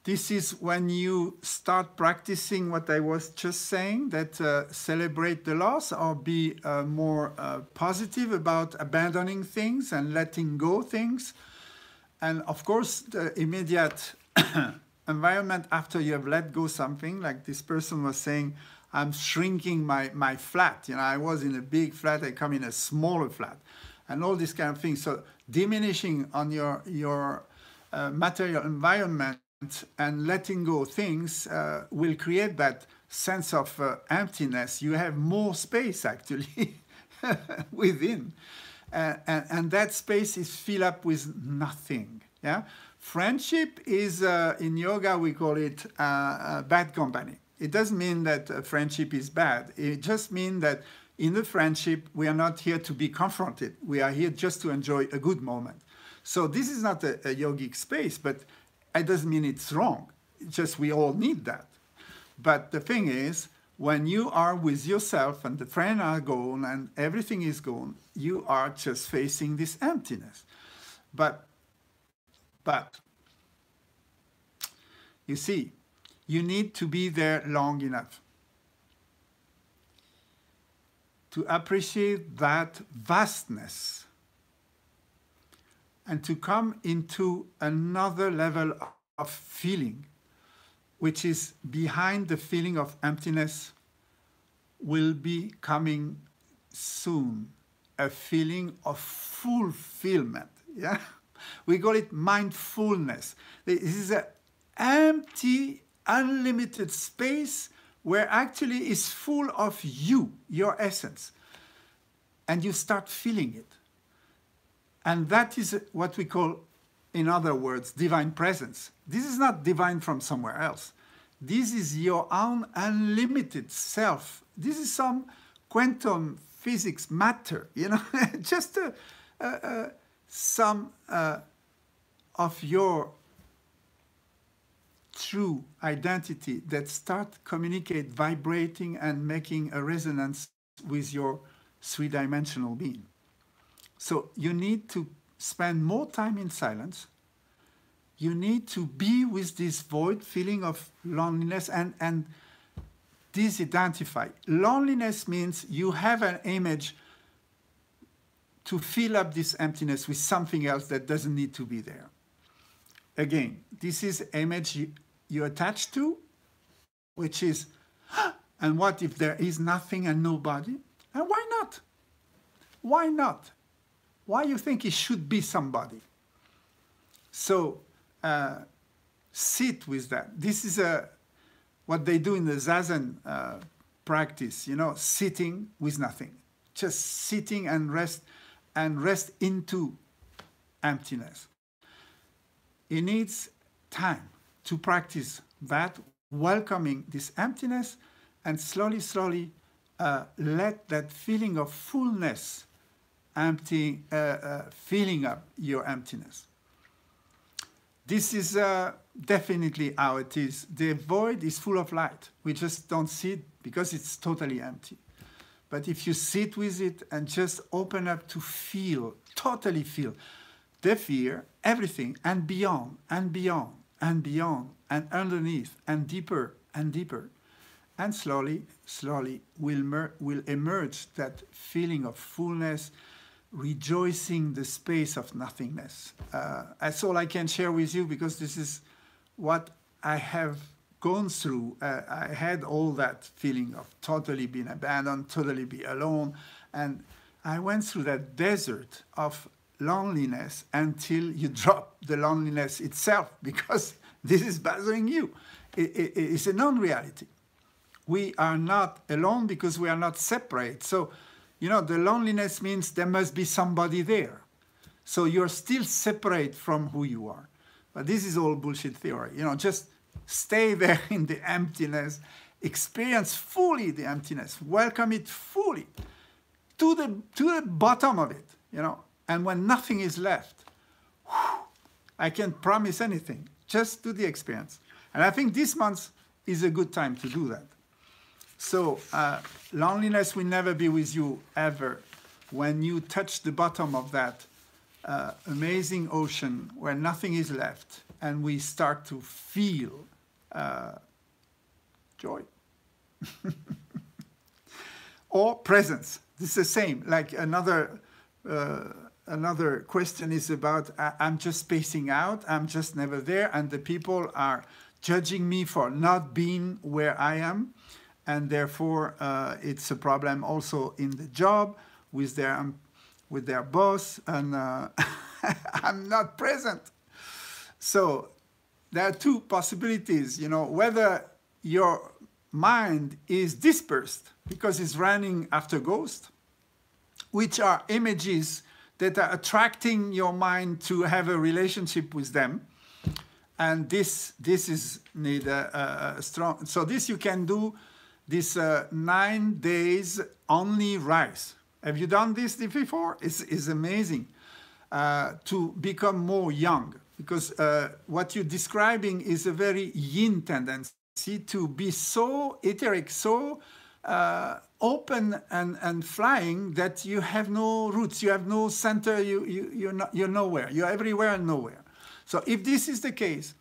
this is when you start practicing what I was just saying, that celebrate the loss, or be more positive about abandoning things and letting go things. And of course, the immediate environment after you have let go something, like this person was saying, I'm shrinking my flat. You know, I was in a big flat, I come in a smaller flat, and all these kind of things. So diminishing on your material environment and letting go things will create that sense of emptiness. You have more space actually within, and that space is filled up with nothing. Yeah, friendship is in yoga we call it bad company. It doesn't mean that friendship is bad. It just means that in the friendship we are not here to be confronted. We are here just to enjoy a good moment. So this is not a yogic space, but it doesn't mean it's wrong. It's just we all need that. But the thing is, when you are with yourself and the friends are gone and everything is gone, you are just facing this emptiness. But you see, you need to be there long enough to appreciate that vastness and to come into another level of feeling, which is behind the feeling of emptiness, will be coming soon, a feeling of fulfillment. Yeah, we call it mindfulness. This is an empty, unlimited space where actually is full of you, your essence, and you start feeling it. And that is what we call, in other words, divine presence. This is not divine from somewhere else. This is your own unlimited self. This is some quantum physics matter, you know, just some of your true identity that start communicate, vibrating and making a resonance with your three-dimensional being. So you need to spend more time in silence. You need to be with this void feeling of loneliness and disidentify. Loneliness means you have an image to fill up this emptiness with something else that doesn't need to be there. Again, this is image you attach to, which is, and what if there is nothing and nobody? And why not? Why not? Why you think it should be somebody? So sit with that. This is what they do in the Zazen practice, you know, sitting with nothing. Just sitting and rest into emptiness. It needs time to practice that, welcoming this emptiness, and slowly, slowly let that feeling of fullness filling up your emptiness. This is definitely how it is. The void is full of light. We just don't see it because it's totally empty. But if you sit with it and just open up to feel, totally feel, the fear, everything, and beyond, and beyond, and beyond, and underneath, and deeper, and slowly, slowly will emerge that feeling of fullness, rejoicing the space of nothingness. That's all I can share with you, because this is what I have gone through. I had all that feeling of totally being abandoned, totally be alone, and I went through that desert of loneliness until you drop the loneliness itself, because this is bothering you. It's a non-reality. We are not alone because we are not separate. So, you know, the loneliness means there must be somebody there. So you're still separate from who you are. But this is all bullshit theory. You know, just stay there in the emptiness, experience fully the emptiness, welcome it fully to the bottom of it, you know. And when nothing is left, whew, I can't promise anything. Just do the experience. And I think this month is a good time to do that. So loneliness will never be with you ever. When you touch the bottom of that amazing ocean where nothing is left, and we start to feel joy or presence. This is the same. Like another question is about, I'm just spacing out, I'm just never there, and the people are judging me for not being where I am, and therefore it's a problem also in the job with their boss, and I'm not present. So there are two possibilities, you know, whether your mind is dispersed because it's running after ghosts, which are images that are attracting your mind to have a relationship with them. And this is need a strong, so this you can do this 9 days only rice. Have you done this before? It's amazing to become more young, because what you're describing is a very yin tendency to be so etheric, so open and flying that you have no roots, you have no center, you're nowhere, you're everywhere and nowhere. So if this is the case,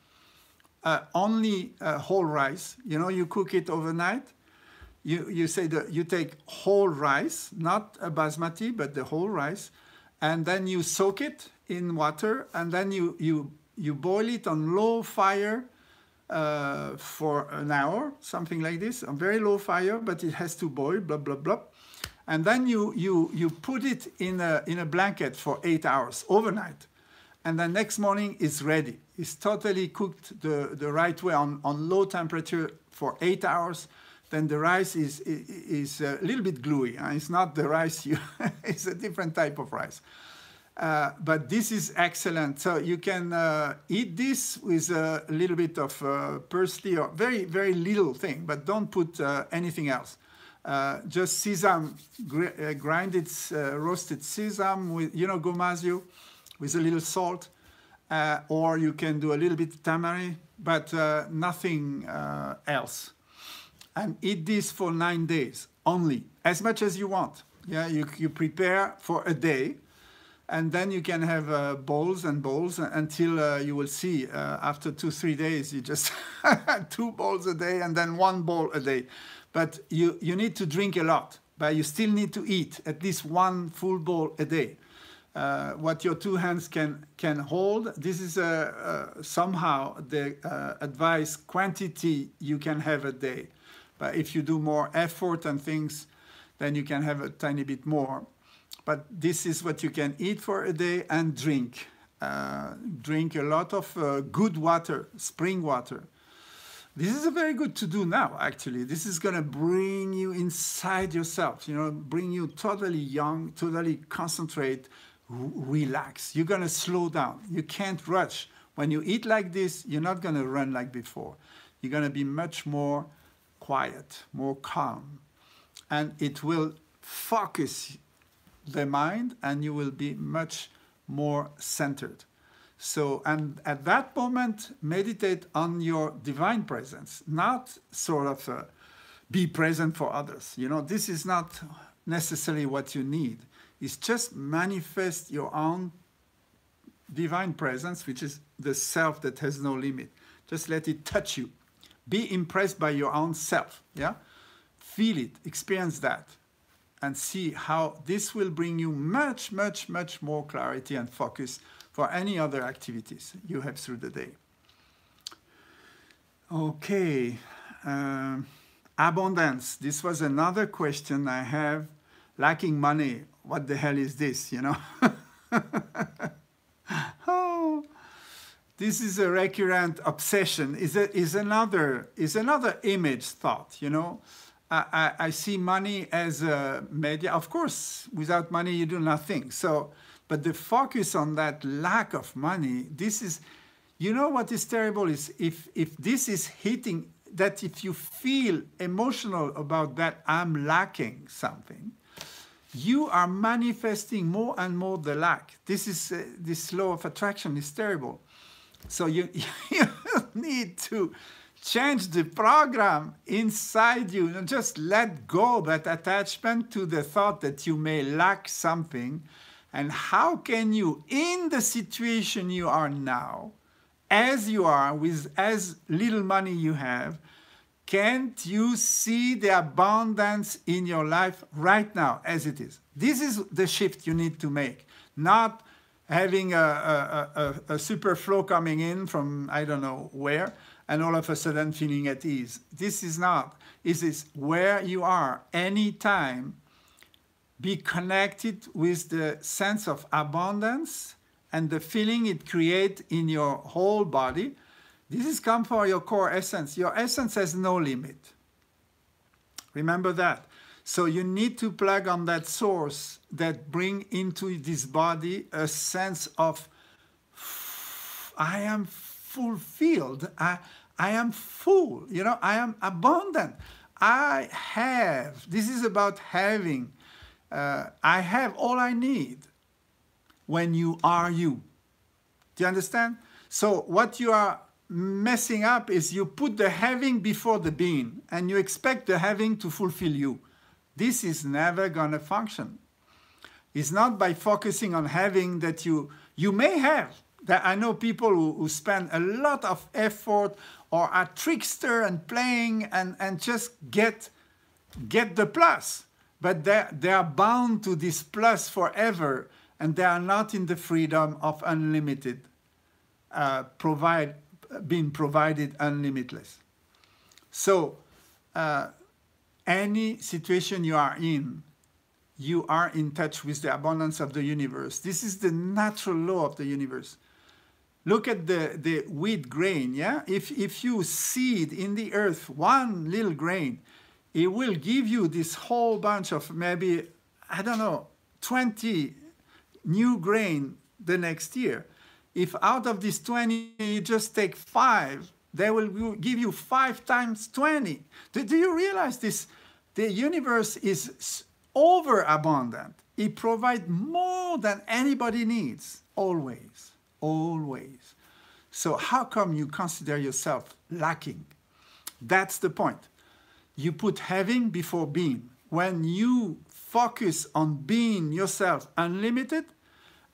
only whole rice, you know, you cook it overnight. You say that you take whole rice, not a basmati, but the whole rice, and then you soak it in water, and then you boil it on low fire for an hour, something like this, on very low fire, but it has to boil, blah, blah, blah. And then you put it in a blanket for 8 hours overnight. And then next morning it's ready. It's totally cooked the right way on low temperature for 8 hours. Then the rice is a little bit gluey. It's not the rice it's a different type of rice. But this is excellent. So you can eat this with a little bit of parsley, or very, very little thing, but don't put anything else. Just sesame, grinded, roasted sesame with, you know, gomasio, with a little salt. Or you can do a little bit of tamari, but nothing else. And eat this for 9 days only, as much as you want. Yeah, you prepare for a day, and then you can have bowls and bowls until you will see after 2-3 days, you just 2 bowls a day and then 1 bowl a day. But you need to drink a lot, but you still need to eat at least 1 full bowl a day. What your 2 hands can hold. This is somehow the advised quantity you can have a day. But if you do more effort and things, then you can have a tiny bit more. But this is what you can eat for a day, and drink. Drink a lot of good water, spring water. This is very good to do now, actually. This is going to bring you inside yourself, you know, bring you totally young, totally concentrate, relax. You're going to slow down. You can't rush. When you eat like this, you're not going to run like before. You're going to be much more quiet, more calm. And it will focus the mind, and you will be much more centered. So, and at that moment, meditate on your divine presence, not sort of be present for others. You know, this is not necessarily what you need. It's just manifest your own divine presence, which is the self that has no limit. Just let it touch you. Be impressed by your own self, yeah? Feel it, experience that, and see how this will bring you much, much, much more clarity and focus for any other activities you have through the day. Okay, abundance. This was another question I have. Lacking money, what the hell is this, you know? Oh, this is a recurrent obsession, is another image thought, you know? I see money as a media. Of course, without money, you do nothing. So, but the focus on that lack of money, this is, you know what is terrible is if this is hitting, that if you feel emotional about that, I'm lacking something, you are manifesting more and more the lack. This is, this law of attraction is terrible. So you need to change the program inside you and just let go that attachment to the thought that you may lack something. And how can you, in the situation you are now, as you are, with as little money you have, can't you see the abundance in your life right now as it is? This is the shift you need to make, not having a super flow coming in from I don't know where, and all of a sudden feeling at ease. This is not. This is where you are anytime. Be connected with the sense of abundance and the feeling it creates in your whole body. This is come for your core essence. Your essence has no limit. Remember that. So you need to plug on that source that bring into this body a sense of I am fulfilled. I am full. You know, I am abundant. I have. This is about having. I have all I need when you are you. Do you understand? So what you are messing up is you put the having before the being and you expect the having to fulfill you. This is never going to function. It's not by focusing on having that you may have. That I know people who spend a lot of effort or are trickster and playing and just get the plus. But they are bound to this plus forever and they are not in the freedom of unlimited, being provided unlimitless. So, any situation you are in touch with the abundance of the universe. This is the natural law of the universe. Look at the wheat grain, yeah? If you seed in the earth one little grain, it will give you this whole bunch of maybe, I don't know, 20 new grain the next year. If out of these 20, you just take 5, they will give you 5 times 20. Do you realize this? The universe is overabundant. It provides more than anybody needs, always, always. So how come you consider yourself lacking? That's the point. You put having before being. When you focus on being yourself unlimited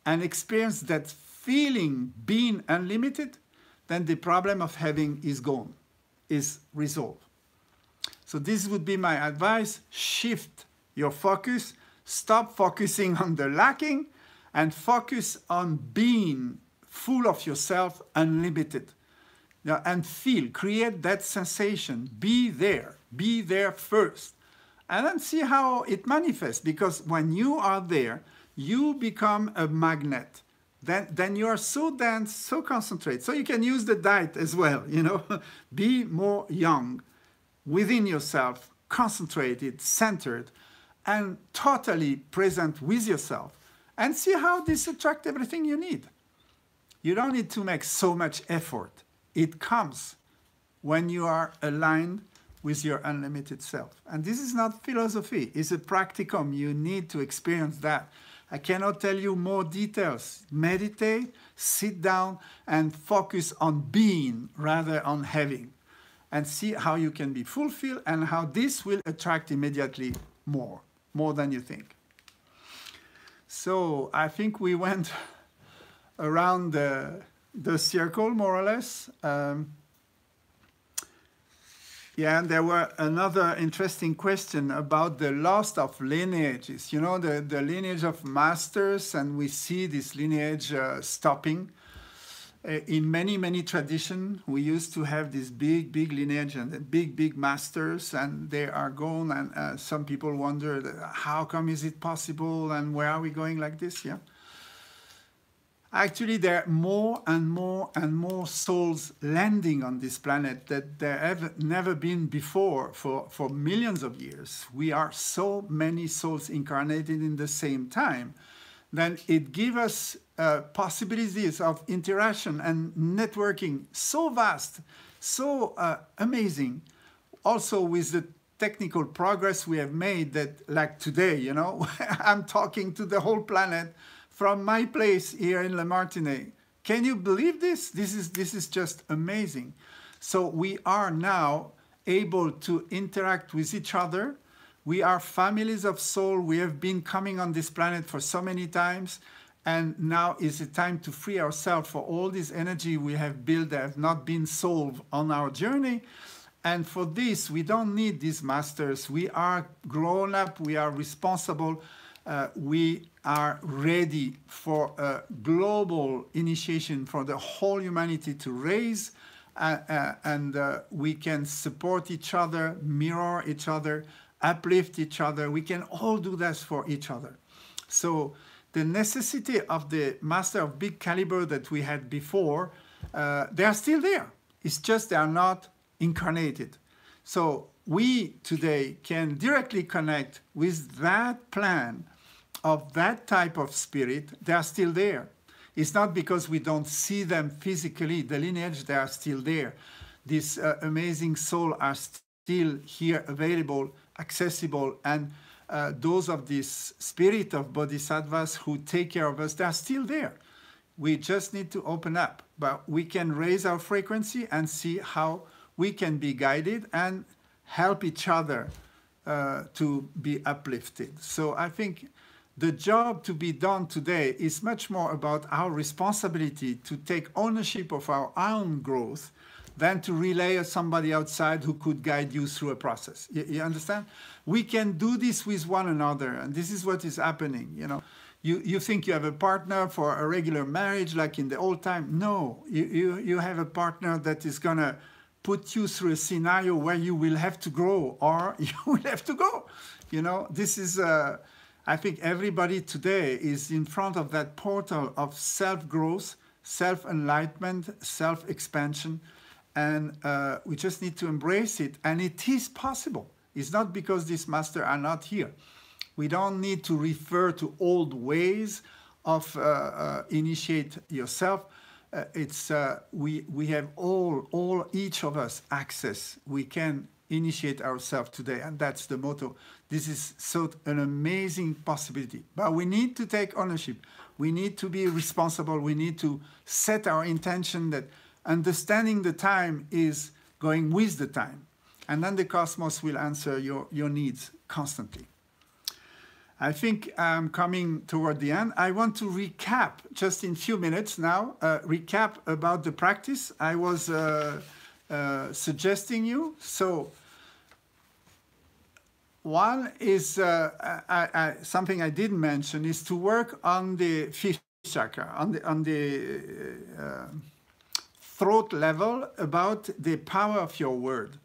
and experience that feeling being unlimited, then the problem of having is gone, is resolved. So this would be my advice. Shift your focus. Stop focusing on the lacking and focus on being full of yourself, unlimited. Now, and feel, create that sensation. Be there first. And then see how it manifests. Because when you are there, you become a magnet. Then you are so dense, so concentrated. So you can use the diet as well, you know. Be more young, within yourself, concentrated, centered, and totally present with yourself. And see how this attracts everything you need. You don't need to make so much effort. It comes when you are aligned with your unlimited self. And this is not philosophy. It's a practicum. You need to experience that. I cannot tell you more details. Meditate, sit down, and focus on being rather on having. And see how you can be fulfilled and how this will attract immediately more than you think. So I think we went around the circle, more or less. Yeah, and there were another interesting question about the loss of lineages. You know, the lineage of masters, and we see this lineage stopping. In many traditions, we used to have this big lineage and the big masters, and they are gone. And some people wonder, how come is it possible, and where are we going like this? Yeah. Actually, there are more and more souls landing on this planet that there have never been before for millions of years. We are so many souls incarnated in the same time. Then it gives us possibilities of interaction and networking so vast, so amazing. Also with the technical progress we have made that, like today, you know, I'm talking to the whole planet from my place here in Le Martinet. Can you believe this? This is just amazing. So we are now able to interact with each other. We are families of soul. We have been coming on this planet for so many times. And now is the time to free ourselves for all this energy we have built that have not been solved on our journey. And for this, we don't need these masters. We are grown up. We are responsible. We are ready for a global initiation for the whole humanity to raise, and we can support each other, mirror each other, uplift each other. We can all do this for each other. So the necessity of the master of big caliber that we had before, they are still there. It's just they are not incarnated. So we today can directly connect with that plan of that type of spirit. They are still there. It's not because we don't see them physically. The lineage, they are still there. These amazing souls are still here, available, accessible, and those of this spirit of bodhisattvas who take care of us, they are still there. We just need to open up, but we can raise our frequency and see how we can be guided and help each other to be uplifted. So I think the job to be done today is much more about our responsibility to take ownership of our own growth than to rely on somebody outside who could guide you through a process. You understand? We can do this with one another, and this is what is happening. You know, you think you have a partner for a regular marriage like in the old time. No, you have a partner that is going to put you through a scenario where you will have to grow or you will have to go. You know, this is... I think everybody today is in front of that portal of self-growth, self-enlightenment, self-expansion, and we just need to embrace it. And it is possible. It's not because these masters are not here. We don't need to refer to old ways of initiate yourself. We have each of us access. We can initiate ourselves today, and that's the motto. This is an amazing possibility, but we need to take ownership. We need to be responsible. We need to set our intention that understanding the time is going with the time, and then the cosmos will answer your needs constantly. I think I'm coming toward the end. I want to recap just in a few minutes now, recap about the practice I was suggesting you. So one is something I didn't mention is to work on the fifth chakra, on the throat level, about the power of your word.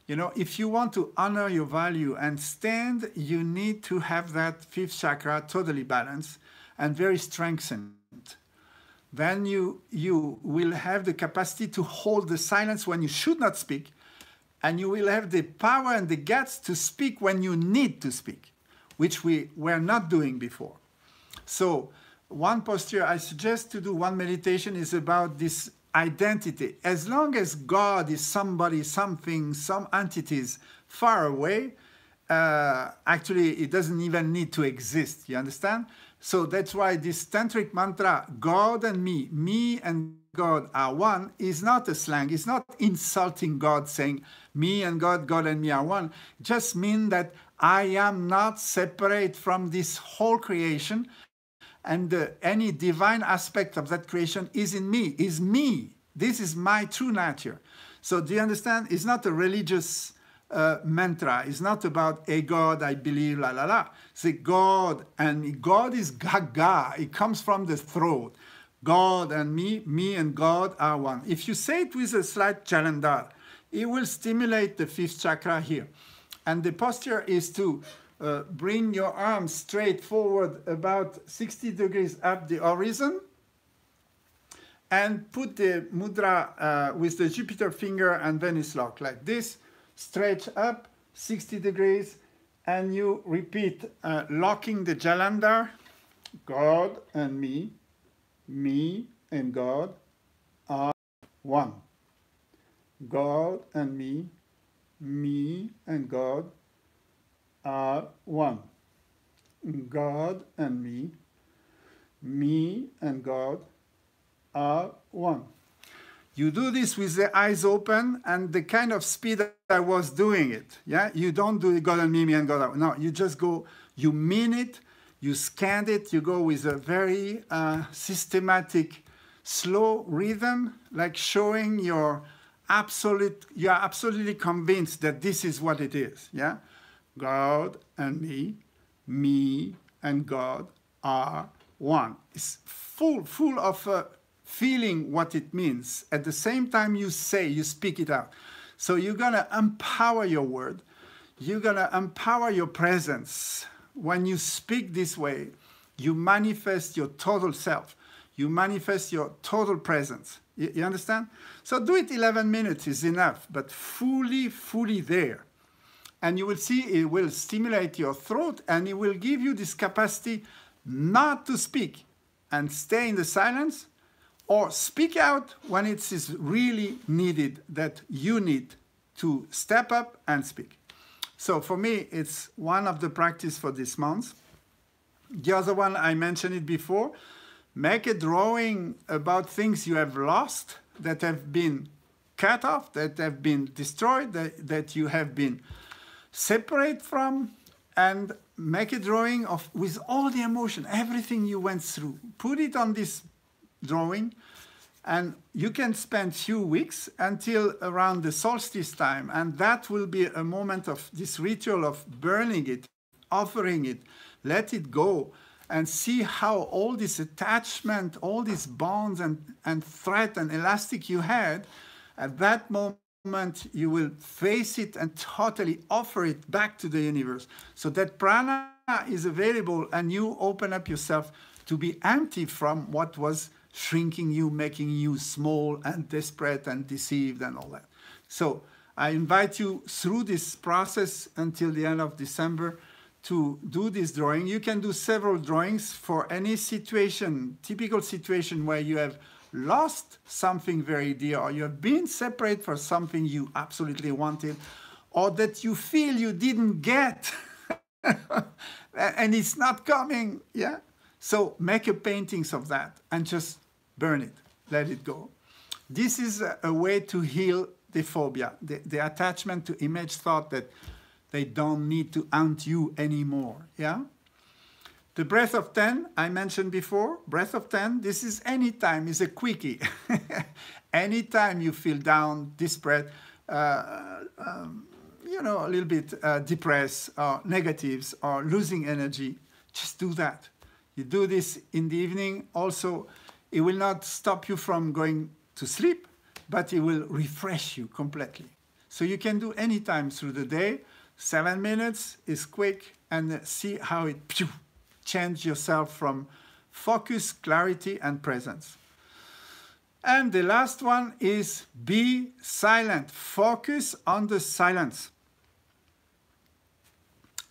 You know, if you want to honor your value and stand, you need to have that fifth chakra totally balanced and very strengthened. Then you will have the capacity to hold the silence when you should not speak, and you will have the power and the guts to speak when you need to speak, which we were not doing before. So one posture I suggest to do, one meditation, is about this identity. As long as God is somebody, something, some entities far away, actually it doesn't even need to exist, you understand? So that's why this tantric mantra, God and me and God are one, is not a slang. It's not insulting God, saying me and God, God and me are one. It just means that I am not separate from this whole creation, and any divine aspect of that creation is in me, is me. This is my true nature. So do you understand? It's not a religious mantra. It's not about a God, I believe, la la la. It's God, and God is Gaga. It comes from the throat. God and me and God are one. If you say it with a slight jalandhar, it will stimulate the fifth chakra here. And the posture is to bring your arms straight forward about 60 degrees up the horizon, and put the mudra with the Jupiter finger and Venus lock like this, stretch up 60 degrees, and you repeat, locking the Jalandhar, God and me and God are one. God and me and God are one. God and me and God are one. You do this with the eyes open and the kind of speed I was doing it. Yeah, you don't do God and me and God are one. No, you just go, you mean it, you scan it, you go with a very systematic, slow rhythm, like showing you're absolutely convinced that this is what it is. Yeah, God and me and God are one. It's full of feeling what it means. At the same time you speak it out. So you're gonna empower your word. You're gonna empower your presence. When you speak this way, you manifest your total self. You manifest your total presence. You understand? So do it 11 minutes is enough, but fully there. And you will see it will stimulate your throat, and it will give you this capacity not to speak and stay in the silence, or speak out when it is really needed, that you need to step up and speak. So for me, it's one of the practice for this month. The other one, I mentioned it before, make a drawing about things you have lost, that have been cut off, that have been destroyed, that you have been separate from, and make a drawing of with all the emotion, everything you went through. Put it on this drawing, and you can spend few weeks until around the solstice time, and that will be a moment of this ritual of burning it, offering it, let it go, and see how all this attachment, all these bonds and thread and elastic you had, at that moment you will face it and totally offer it back to the universe. So that prana is available, and you open up yourself to be empty from what was shrinking you, making you small and desperate and deceived and all that. So I invite you through this process until the end of December to do this drawing. You can do several drawings for any situation, typical situation where you have lost something very dear, or you have been separate for something you absolutely wanted, or that you feel you didn't get and it's not coming. Yeah. So make a paintings of that and just burn it, let it go. This is a way to heal the phobia, the attachment to image thought that they don't need to haunt you anymore. Yeah. The breath of 10, I mentioned before, breath of 10, this is anytime, it's a quickie. Anytime you feel down, desperate, you know, a little bit depressed or negatives or losing energy, just do that. You do this in the evening. Also, it will not stop you from going to sleep, but it will refresh you completely. So you can do any time through the day. 7 minutes is quick, and see how it change yourself from focus, clarity, and presence. And the last one is be silent. Focus on the silence.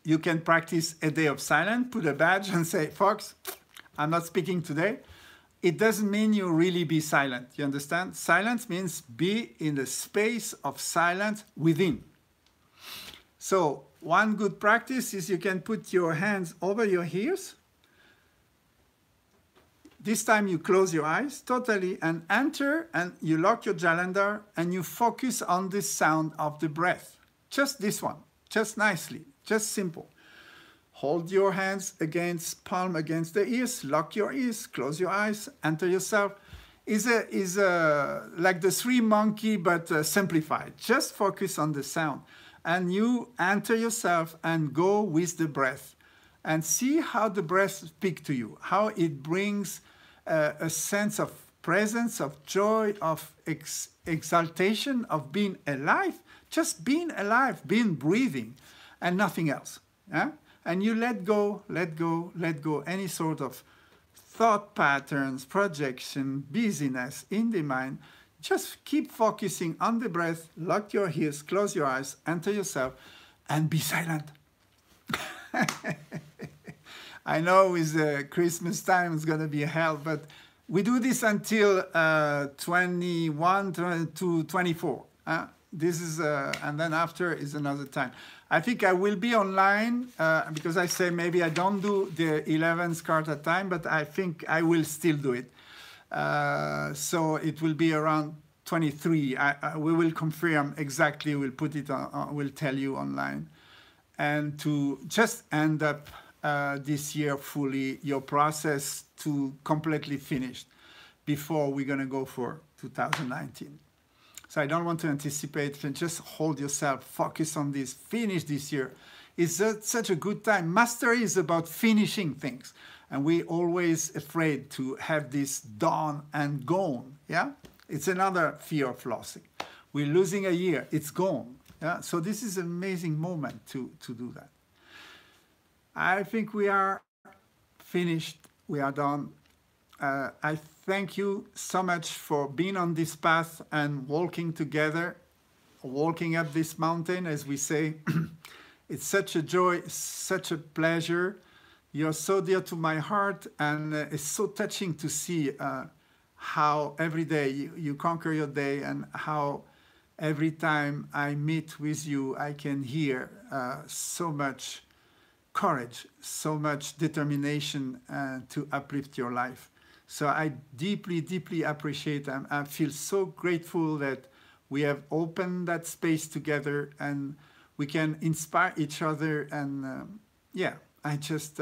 You can practice a day of silence, put a badge and say, folks, I'm not speaking today. It doesn't mean you really be silent. You understand? Silence means be in the space of silence within. So one good practice is you can put your hands over your ears this time you close your eyes totally and enter, and you lock your calendar and you focus on the sound of the breath. Just this one, just nicely, just simple. Hold your hands against, palm against the ears, lock your ears, close your eyes, enter yourself. Is like the three monkey, but simplified. Just focus on the sound. And you enter yourself and go with the breath. And see how the breath speaks to you, how it brings a sense of presence, of joy, of exaltation, of being alive. Just being alive, being breathing, and nothing else. Yeah? And you let go, let go, let go any sort of thought patterns, projection, busyness in the mind. Just keep focusing on the breath, lock your ears, close your eyes, enter yourself, and be silent. I know with Christmas time it's going to be hell, but we do this until 21 to 24. This is, and then after is another time. I think I will be online because I say maybe I don't do the 11th KARTA time, but I think I will still do it. So it will be around 23. We will confirm exactly. We'll put it on. We'll tell you online, and to just end up this year fully your process to completely finished before we're gonna go for 2019. So I don't want to anticipate, just hold yourself, focus on this, finish this year. It's such a good time. Mastery is about finishing things. And we're always afraid to have this done and gone, yeah? It's another fear of losing. We're losing a year, it's gone. Yeah? So this is an amazing moment to do that. I think we are finished, we are done. I thank you so much for being on this path and walking together, walking up this mountain, as we say. It's such a joy, such a pleasure. You're so dear to my heart, and it's so touching to see how every day you conquer your day, and how every time I meet with you, I can hear so much courage, so much determination to uplift your life. So I deeply, deeply appreciate them. I feel so grateful that we have opened that space together and we can inspire each other. And yeah, I just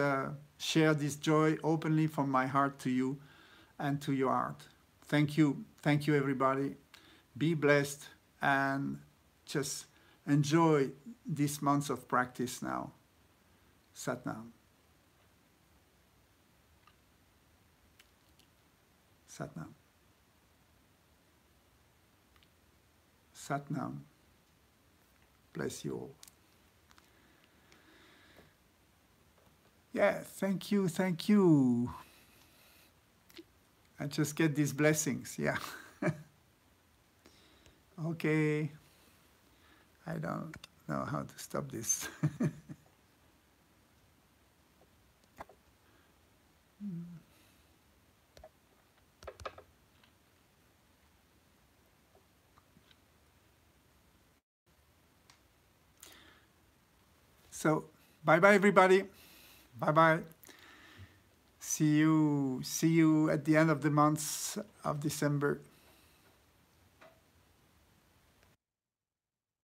share this joy openly from my heart to you and to your heart. Thank you. Thank you, everybody. Be blessed and just enjoy these months of practice now. Sat Nam. Sat Nam. Sat Nam. Bless you all. Yeah, thank you, thank you. I just get these blessings, yeah. Okay. I don't know how to stop this. So, bye-bye, everybody. Bye-bye. See you at the end of the month of December.